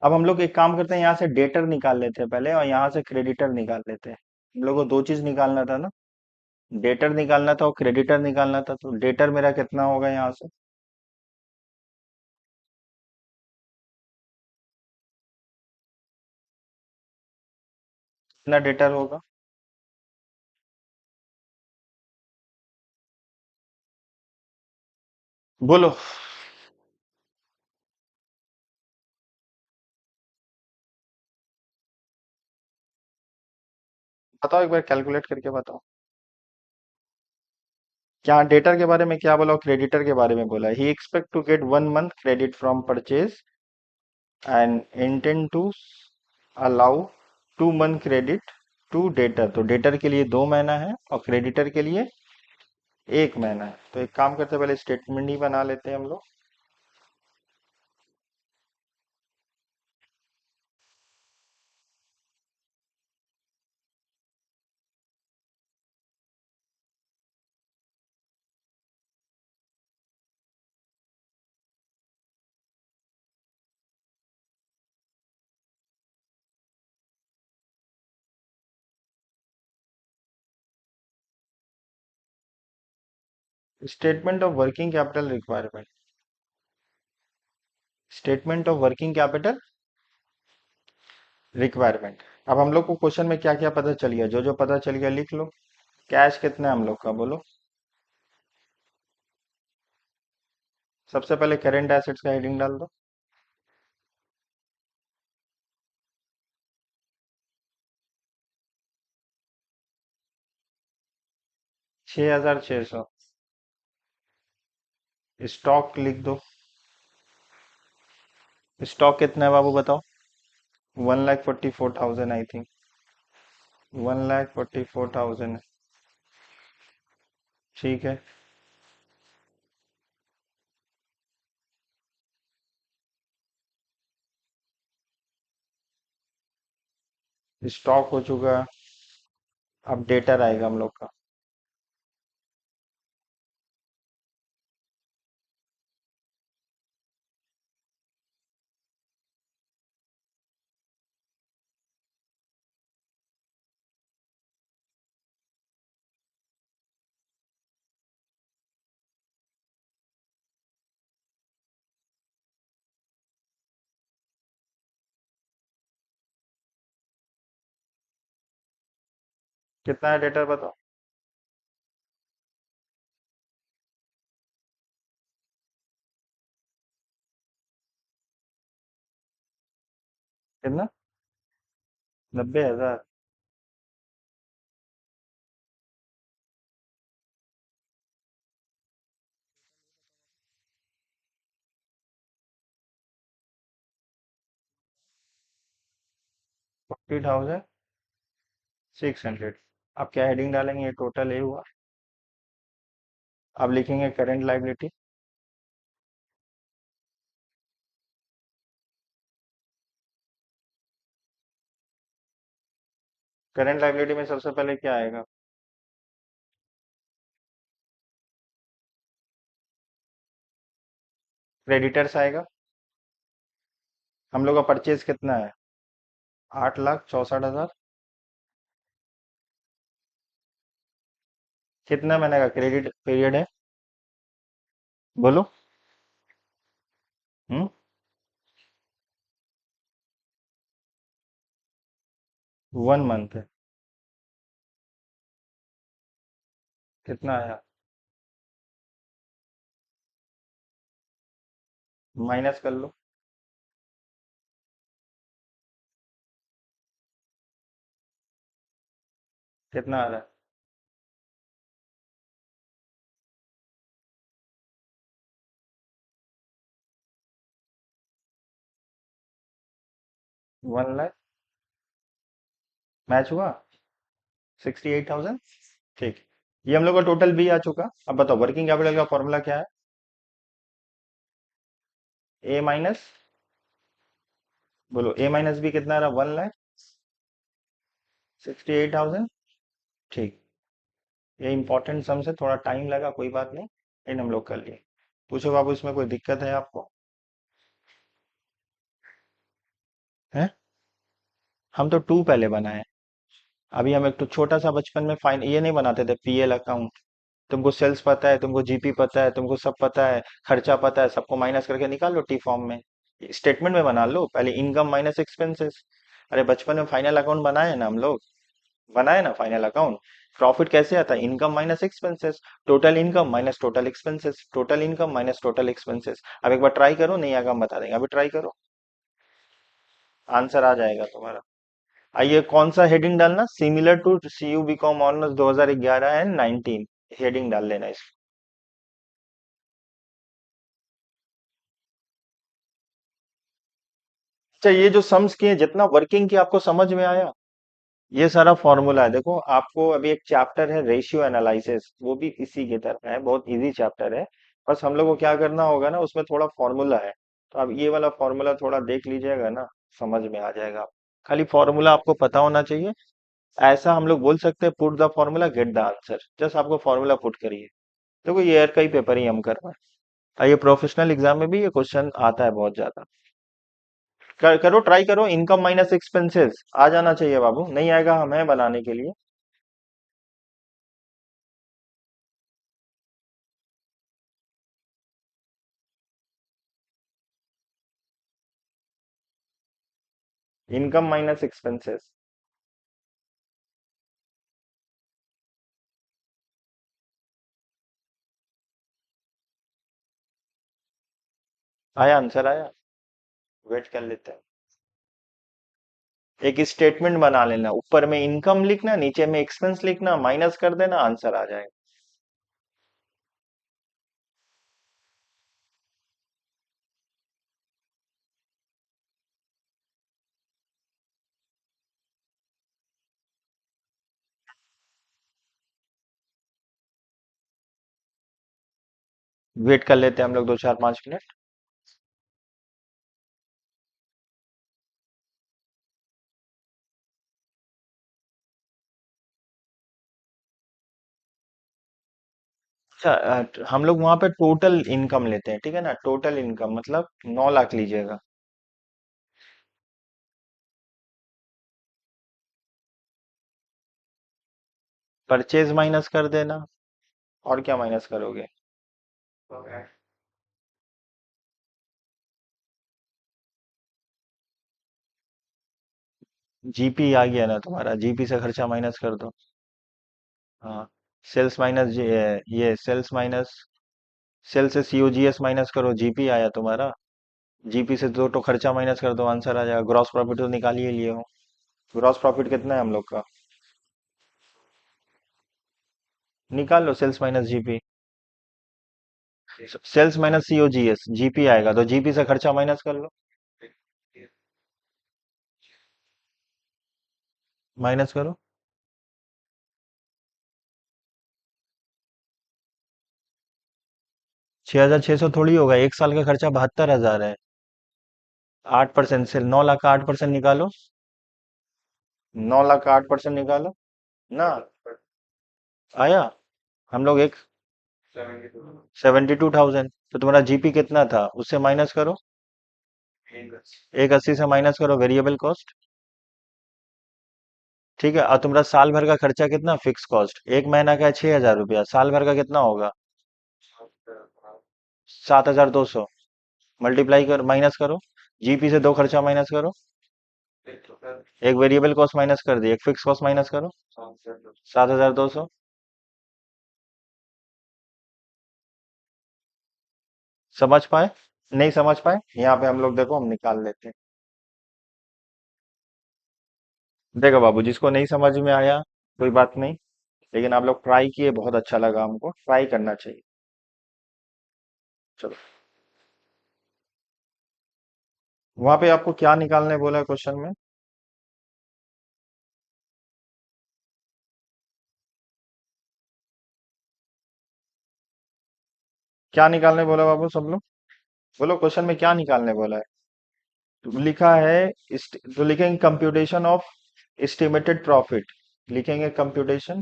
अब हम लोग एक काम करते हैं, यहाँ से डेटर निकाल लेते हैं पहले, और यहाँ से क्रेडिटर निकाल लेते हैं। हम लोग को दो चीज निकालना था ना, डेटर निकालना था और क्रेडिटर निकालना था। तो डेटर मेरा कितना होगा यहाँ से? कितना डेटर होगा? बोलो। बताओ एक बार कैलकुलेट करके बताओ। क्या डेटर के बारे में क्या बोला, क्रेडिटर के बारे में बोला, he expect to get 1 month credit from purchase and intend to allow 2 month credit to debtor. तो डेटर के लिए 2 महीना है और क्रेडिटर के लिए 1 महीना है। तो एक काम करते हैं, पहले स्टेटमेंट ही बना लेते हैं हम लोग। Statement of working capital requirement, statement of working capital requirement. अब हम लोग को क्वेश्चन में क्या क्या पता चल गया, जो जो पता चल गया लिख लो। कैश कितना है हम लोग का, बोलो। सबसे पहले करेंट एसेट्स का हेडिंग डाल दो। 6,600। स्टॉक लिख दो। स्टॉक कितना है बाबू बताओ। 1,44,000 आई थिंक। 1,44,000 है। ठीक है। स्टॉक हो चुका। अब डेटर आएगा हम लोग का। कितना है डेटर बताओ। कितना। 90,000। 40,600। अब क्या हेडिंग डालेंगे, ये टोटल ये हुआ। अब लिखेंगे करेंट लाइबिलिटी। करेंट लाइबिलिटी में सबसे पहले क्या आएगा। क्रेडिटर्स आएगा। हम लोग का परचेज कितना है, 8,64,000। कितना महीने का क्रेडिट पीरियड है, बोलो। 1 मंथ है। कितना आया, माइनस कर लो। कितना आ रहा है, 1 लाख। मैच हुआ। 68,000। ठीक। ये हम लोग का टोटल बी आ चुका। अब बताओ वर्किंग कैपिटल का फॉर्मूला क्या है। ए माइनस, बोलो, ए माइनस बी कितना आ रहा, 1,68,000। ठीक। ये इंपॉर्टेंट सम से थोड़ा टाइम लगा, कोई बात नहीं, इन हम लोग कर लिए। पूछो बाबू, इसमें कोई दिक्कत है आपको। है, हम तो टू पहले बनाए। अभी हम एक तो छोटा सा बचपन में फाइन ये नहीं बनाते थे, पीएल अकाउंट। तुमको सेल्स पता है, तुमको जीपी पता है, तुमको सब पता है, खर्चा पता है, सबको माइनस करके निकाल लो टी फॉर्म में। स्टेटमेंट में बना लो पहले, इनकम माइनस एक्सपेंसेस। अरे बचपन में फाइनल अकाउंट बनाए ना हम लोग, बनाए ना फाइनल अकाउंट। प्रॉफिट कैसे आता है, income minus expenses. Total income minus total expenses, total income minus total expenses. अब एक बार ट्राई करो, नहीं आएगा हम बता देंगे, अभी ट्राई करो, आंसर आ जाएगा तुम्हारा। आइए कौन सा हेडिंग डालना, similar to CU BCom honours 2011 and 19, heading डाल लेना इस। अच्छा ये जो सम्स किए, जितना वर्किंग की आपको समझ में आया, ये सारा फॉर्मूला है। देखो आपको अभी एक चैप्टर है रेशियो एनालिसिस, वो भी इसी की तरह है, बहुत इजी चैप्टर है। बस हम लोग को क्या करना होगा ना, उसमें थोड़ा फॉर्मूला है, तो अब ये वाला फॉर्मूला थोड़ा देख लीजिएगा ना, समझ में आ जाएगा। खाली फॉर्मूला आपको पता होना चाहिए। ऐसा हम लोग बोल सकते हैं, put the formula get the answer, just आपको फॉर्मूला पुट करिए। देखो ये ईयर का ही पेपर ही हम कर रहे हैं, और ये प्रोफेशनल एग्जाम में भी ये क्वेश्चन आता है बहुत ज्यादा। करो, ट्राई करो, इनकम माइनस एक्सपेंसेस आ जाना चाहिए बाबू, नहीं आएगा हम हैं बनाने के लिए। इनकम माइनस एक्सपेंसेस आया, आंसर आया। वेट कर लेते हैं। एक स्टेटमेंट बना लेना, ऊपर में इनकम लिखना, नीचे में एक्सपेंस लिखना, माइनस कर देना, आंसर आ जाएगा। वेट कर लेते हैं हम लोग 2 4 5 मिनट। अच्छा हम लोग वहां पे टोटल इनकम लेते हैं, ठीक है ना, टोटल इनकम मतलब 9 लाख लीजिएगा। परचेज माइनस कर देना, और क्या माइनस करोगे? Okay. जीपी आ गया ना तुम्हारा, जीपी से खर्चा माइनस कर दो। हाँ, सेल्स माइनस, ये सेल्स माइनस, सेल से सीओजीएस माइनस करो, जीपी आया तुम्हारा। जीपी से दो तो खर्चा माइनस कर दो, आंसर आ जाएगा। ग्रॉस प्रॉफिट तो निकाल ही लिए हो। ग्रॉस प्रॉफिट कितना है हम लोग का, निकाल लो, sales minus GP. Sales minus COGS, GP आएगा, तो जीपी से खर्चा माइनस कर लो। माइनस करो। 6,600 थोड़ी होगा, एक साल का खर्चा 72,000 है। 8% से 9 लाख का 8% निकालो, 9 लाख का 8% निकालो ना। आया। हम लोग एक 72. 72,000, तो तुम्हारा जीपी कितना था, उससे माइनस करो। 180 से माइनस करो वेरिएबल कॉस्ट। ठीक है, और तुम्हारा साल भर का खर्चा कितना, फिक्स कॉस्ट, एक महीना का है 6,000 रुपया, साल भर का कितना होगा? 7,200। मल्टीप्लाई कर, माइनस करो, जीपी से दो खर्चा माइनस करो, एक वेरिएबल कॉस्ट माइनस कर दी, एक फिक्स कॉस्ट माइनस करो, 7,200। समझ पाए? नहीं समझ पाए, यहाँ पे हम लोग देखो हम निकाल लेते हैं। देखो बाबू, जिसको नहीं समझ में आया कोई बात नहीं, लेकिन आप लोग ट्राई किए, बहुत अच्छा लगा, हमको ट्राई करना चाहिए। चलो, वहां पे आपको क्या निकालने बोला है क्वेश्चन में? क्या निकालने बोला बाबू, सब लोग बोलो, क्वेश्चन में क्या निकालने बोला है? तो लिखा है तो लिखेंगे कंप्यूटेशन ऑफ एस्टिमेटेड प्रॉफिट, लिखेंगे कंप्यूटेशन,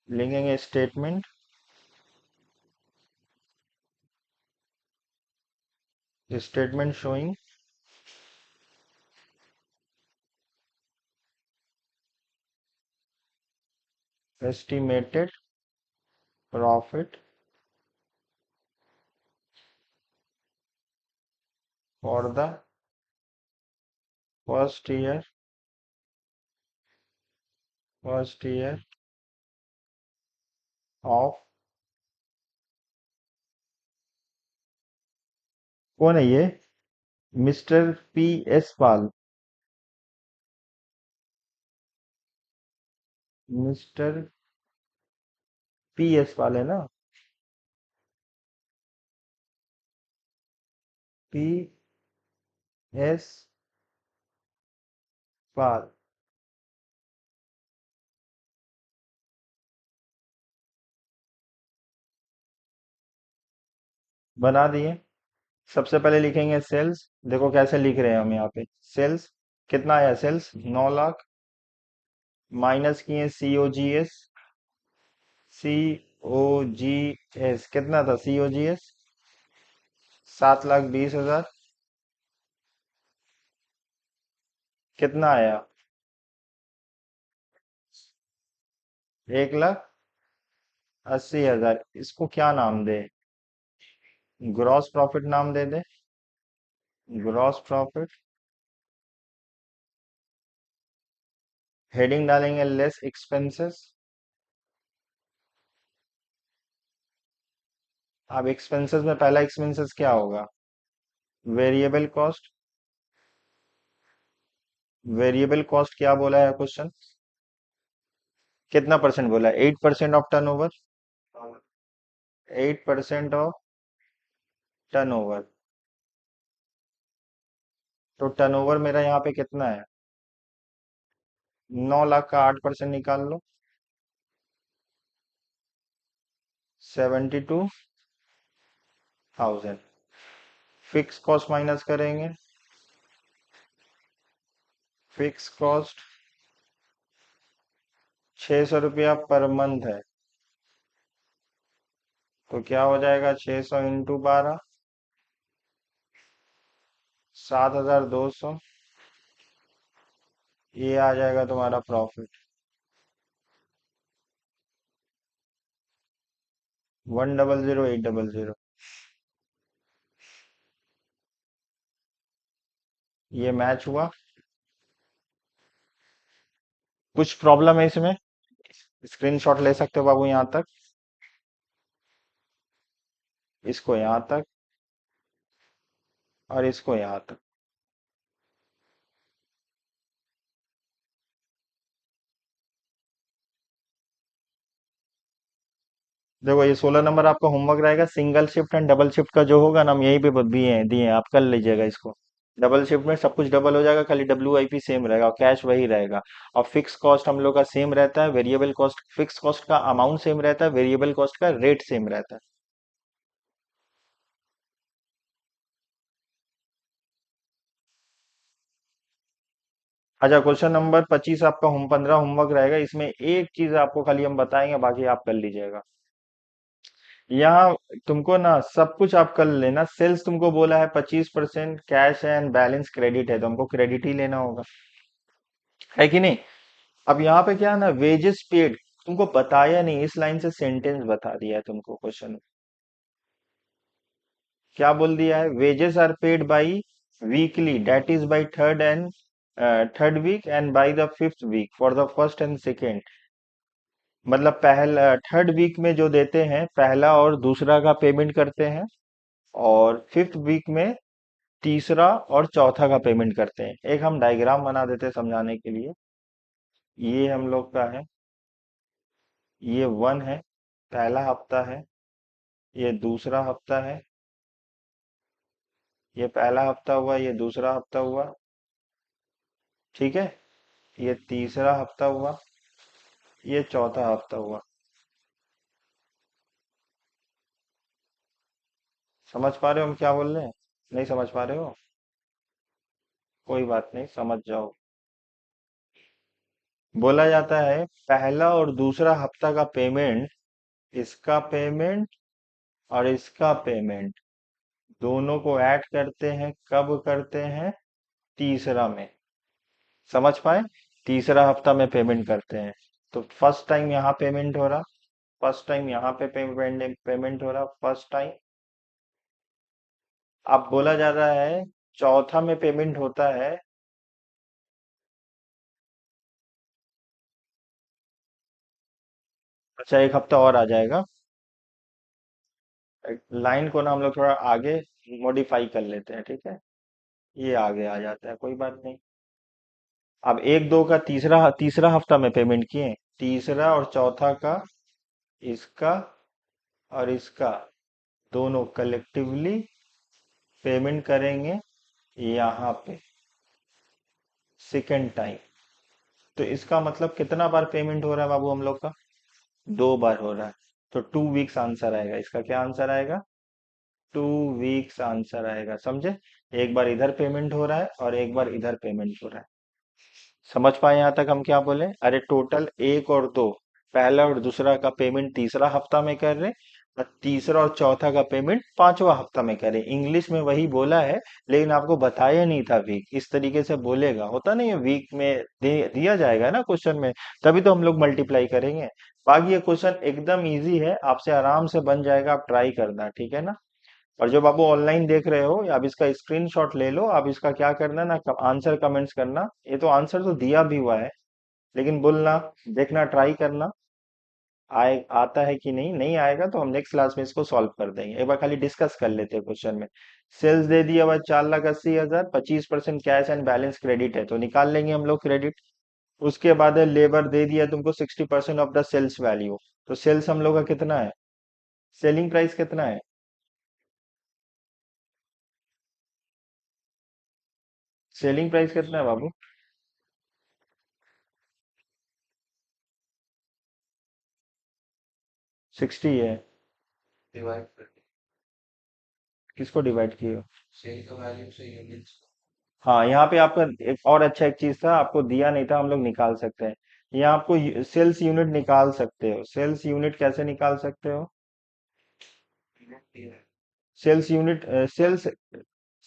लिखेंगे statement, statement showing estimated profit for the first year, first year of कौन है ये? मिस्टर पी एस पाल। मिस्टर पी एस पाल है ना? पी एस पाल। बना दिए। सबसे पहले लिखेंगे सेल्स। देखो कैसे लिख रहे हैं हम यहाँ पे। सेल्स कितना आया? सेल्स 9 लाख, माइनस किए सी ओ जी एस। सी ओ जी एस कितना था? सी ओ जी एस 7,20,000। कितना आया? 1,80,000। इसको क्या नाम दे? ग्रॉस प्रॉफिट नाम दे दे। Gross profit. हेडिंग डालेंगे लेस एक्सपेंसेस। अब एक्सपेंसेस में पहला एक्सपेंसेस क्या होगा? Variable cost. वेरिएबल कॉस्ट क्या बोला है क्वेश्चन? कितना परसेंट बोला है? 8% ऑफ टर्नओवर। 8% of turnover. तो टर्नओवर मेरा यहाँ पे कितना है? 9 लाख का 8% निकाल लो। 72,000। फिक्स कॉस्ट माइनस करेंगे। फिक्स कॉस्ट 600 रुपया पर मंथ है। तो क्या हो जाएगा? 600 × 12, 7,200। ये आ जाएगा तुम्हारा प्रॉफिट। 100,800। ये मैच हुआ। कुछ प्रॉब्लम है इसमें? स्क्रीनशॉट ले सकते हो बाबू यहाँ तक। इसको यहाँ तक और इसको यहाँ तक। देखो ये 16 नंबर आपका होमवर्क रहेगा। Single shift and double shift का जो होगा ना, हम यहीं पे दिए हैं, आप कर लीजिएगा इसको। डबल शिफ्ट में सब कुछ डबल हो जाएगा, खाली WIP सेम रहेगा और कैश वही रहेगा। और फिक्स कॉस्ट हम लोग का सेम रहता है। वेरिएबल कॉस्ट, फिक्स कॉस्ट का अमाउंट सेम रहता है, वेरिएबल कॉस्ट का रेट सेम रहता है। अच्छा, क्वेश्चन नंबर 25 आपका 15 होमवर्क रहेगा। इसमें एक चीज आपको खाली हम बताएंगे, बाकी आप कर लीजिएगा। यहाँ तुमको ना सब कुछ आप कर लेना। सेल्स तुमको बोला है 25% कैश है एंड बैलेंस क्रेडिट है, तो हमको क्रेडिट ही लेना होगा, है कि नहीं? अब यहाँ पे क्या है ना, वेजेस पेड तुमको बताया नहीं, इस लाइन से सेंटेंस बता दिया है तुमको क्वेश्चन। क्या बोल दिया है? Wages are paid by weekly, date is by third week and by the fifth week for the first and second. मतलब पहला थर्ड वीक में जो देते हैं, पहला और दूसरा का पेमेंट करते हैं, और फिफ्थ वीक में तीसरा और चौथा का पेमेंट करते हैं। एक हम डायग्राम बना देते हैं समझाने के लिए। ये हम लोग का है, ये 1 है, पहला हफ्ता है। ये दूसरा हफ्ता है। ये पहला हफ्ता हुआ, ये दूसरा हफ्ता हुआ। ठीक है। ये तीसरा हफ्ता हुआ, ये चौथा हफ्ता हुआ। समझ पा रहे हो हम क्या बोल रहे हैं? नहीं समझ पा रहे हो? कोई बात नहीं, समझ जाओ। बोला जाता है पहला और दूसरा हफ्ता का पेमेंट, इसका पेमेंट और इसका पेमेंट दोनों को ऐड करते हैं। कब करते हैं? तीसरा में। समझ पाए? तीसरा हफ्ता में पेमेंट करते हैं। तो फर्स्ट टाइम यहाँ पेमेंट हो रहा, फर्स्ट टाइम यहाँ पे पेमेंट हो रहा, फर्स्ट टाइम। अब बोला जा रहा है चौथा में पेमेंट होता है। अच्छा, एक हफ्ता और आ जाएगा। लाइन को ना हम लोग थोड़ा आगे मॉडिफाई कर लेते हैं, ठीक है। ये आगे आ जाता है, कोई बात नहीं। अब एक दो का तीसरा तीसरा हफ्ता में पेमेंट किए, तीसरा और चौथा का, इसका और इसका, दोनों कलेक्टिवली पेमेंट करेंगे यहाँ पे सेकेंड टाइम। तो इसका मतलब कितना बार पेमेंट हो रहा है बाबू हम लोग का? 2 बार हो रहा है। तो 2 वीक्स आंसर आएगा इसका। क्या आंसर आएगा? 2 वीक्स आंसर आएगा, समझे। एक बार इधर पेमेंट हो रहा है और एक बार इधर पेमेंट हो रहा है। समझ पाए यहां तक हम क्या बोले? अरे टोटल एक और दो, पहला और दूसरा का पेमेंट तीसरा हफ्ता में कर रहे, और तीसरा और चौथा का पेमेंट पांचवा हफ्ता में करे। इंग्लिश में वही बोला है, लेकिन आपको बताया नहीं था वीक इस तरीके से बोलेगा, होता नहीं है वीक में दिया जाएगा ना क्वेश्चन में, तभी तो हम लोग मल्टीप्लाई करेंगे। बाकी ये क्वेश्चन एकदम इजी है, आपसे आराम से बन जाएगा, आप ट्राई करना, ठीक है ना। और जब आप ऑनलाइन देख रहे हो, आप इसका स्क्रीनशॉट ले लो, आप इसका क्या करना ना, आंसर कमेंट्स करना। ये तो आंसर तो दिया भी हुआ है, लेकिन बोलना, देखना, ट्राई करना, आए आता है कि नहीं। नहीं आएगा तो हम नेक्स्ट क्लास में इसको सॉल्व कर देंगे, एक बार खाली डिस्कस कर लेते हैं क्वेश्चन में। सेल्स दे दिया हुआ 4,80,000, 25% कैश एंड बैलेंस क्रेडिट है, तो निकाल लेंगे हम लोग क्रेडिट। उसके बाद है लेबर दे दिया तुमको 60% ऑफ द सेल्स वैल्यू, तो सेल्स हम लोग का कितना है, सेलिंग प्राइस कितना है? सेलिंग प्राइस कितना है बाबू? 60 है। डिवाइड करके किसको डिवाइड किए हो? सेल का वैल्यू से यूनिट्स। हाँ, यहाँ पे आपका एक और अच्छा एक चीज था, आपको दिया नहीं था, हम लोग निकाल सकते हैं। यहाँ आपको सेल्स यूनिट निकाल सकते हो। सेल्स यूनिट कैसे निकाल सकते हो? Sales unit, sales,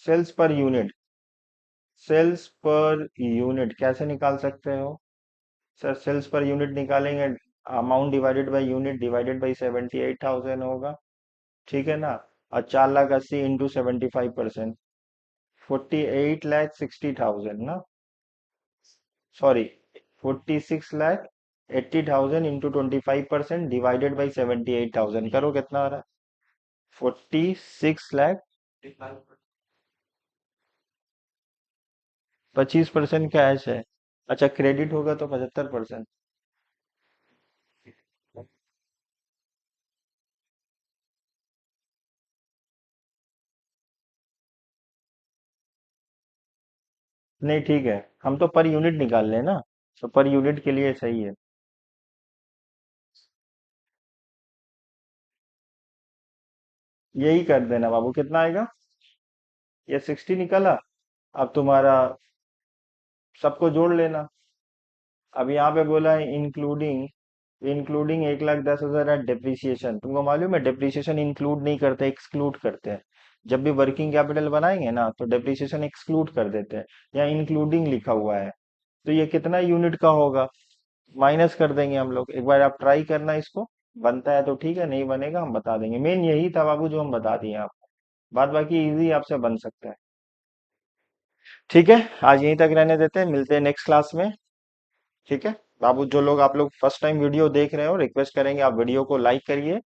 sales per unit, sales per unit कैसे निकाल सकते हो? सर सेल्स पर यूनिट निकालेंगे, amount divided by unit divided by 78,000 होगा, ठीक है ना। और 4,80,000 इंटू 75%, 48,60,000 ना, सॉरी, 46,80,000 इंटू 25% डिवाइडेड बाई 78,000, करो कितना आ रहा है? 46 लाख, 25% कैश है। अच्छा क्रेडिट होगा तो 75%। नहीं ठीक है, हम तो पर यूनिट निकाल लें ना, तो पर यूनिट के लिए सही है। यही कर देना बाबू, कितना आएगा? ये 60 निकला। अब तुम्हारा सबको जोड़ लेना। अब यहाँ पे बोला है इंक्लूडिंग, इंक्लूडिंग 1,10,000 है डिप्रिसिएशन। तुमको मालूम है डिप्रिसिएशन इंक्लूड नहीं करते, एक्सक्लूड करते हैं। जब भी वर्किंग कैपिटल बनाएंगे ना तो डिप्रिसिएशन एक्सक्लूड कर देते हैं। यहाँ इंक्लूडिंग लिखा हुआ है, तो ये कितना यूनिट का होगा, माइनस कर देंगे हम लोग। एक बार आप ट्राई करना इसको, बनता है तो ठीक है, नहीं बनेगा हम बता देंगे। मेन यही था बाबू जो हम बता दिए आपको, बात बाकी इजी आपसे बन सकता है। ठीक है, आज यहीं तक रहने देते हैं, मिलते हैं नेक्स्ट क्लास में, ठीक है। बाबू जो लोग, आप लोग फर्स्ट टाइम वीडियो देख रहे हो, रिक्वेस्ट करेंगे आप वीडियो को लाइक करिए,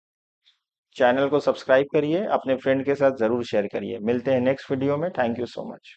चैनल को सब्सक्राइब करिए, अपने फ्रेंड के साथ जरूर शेयर करिए। मिलते हैं नेक्स्ट वीडियो में, थैंक यू सो मच।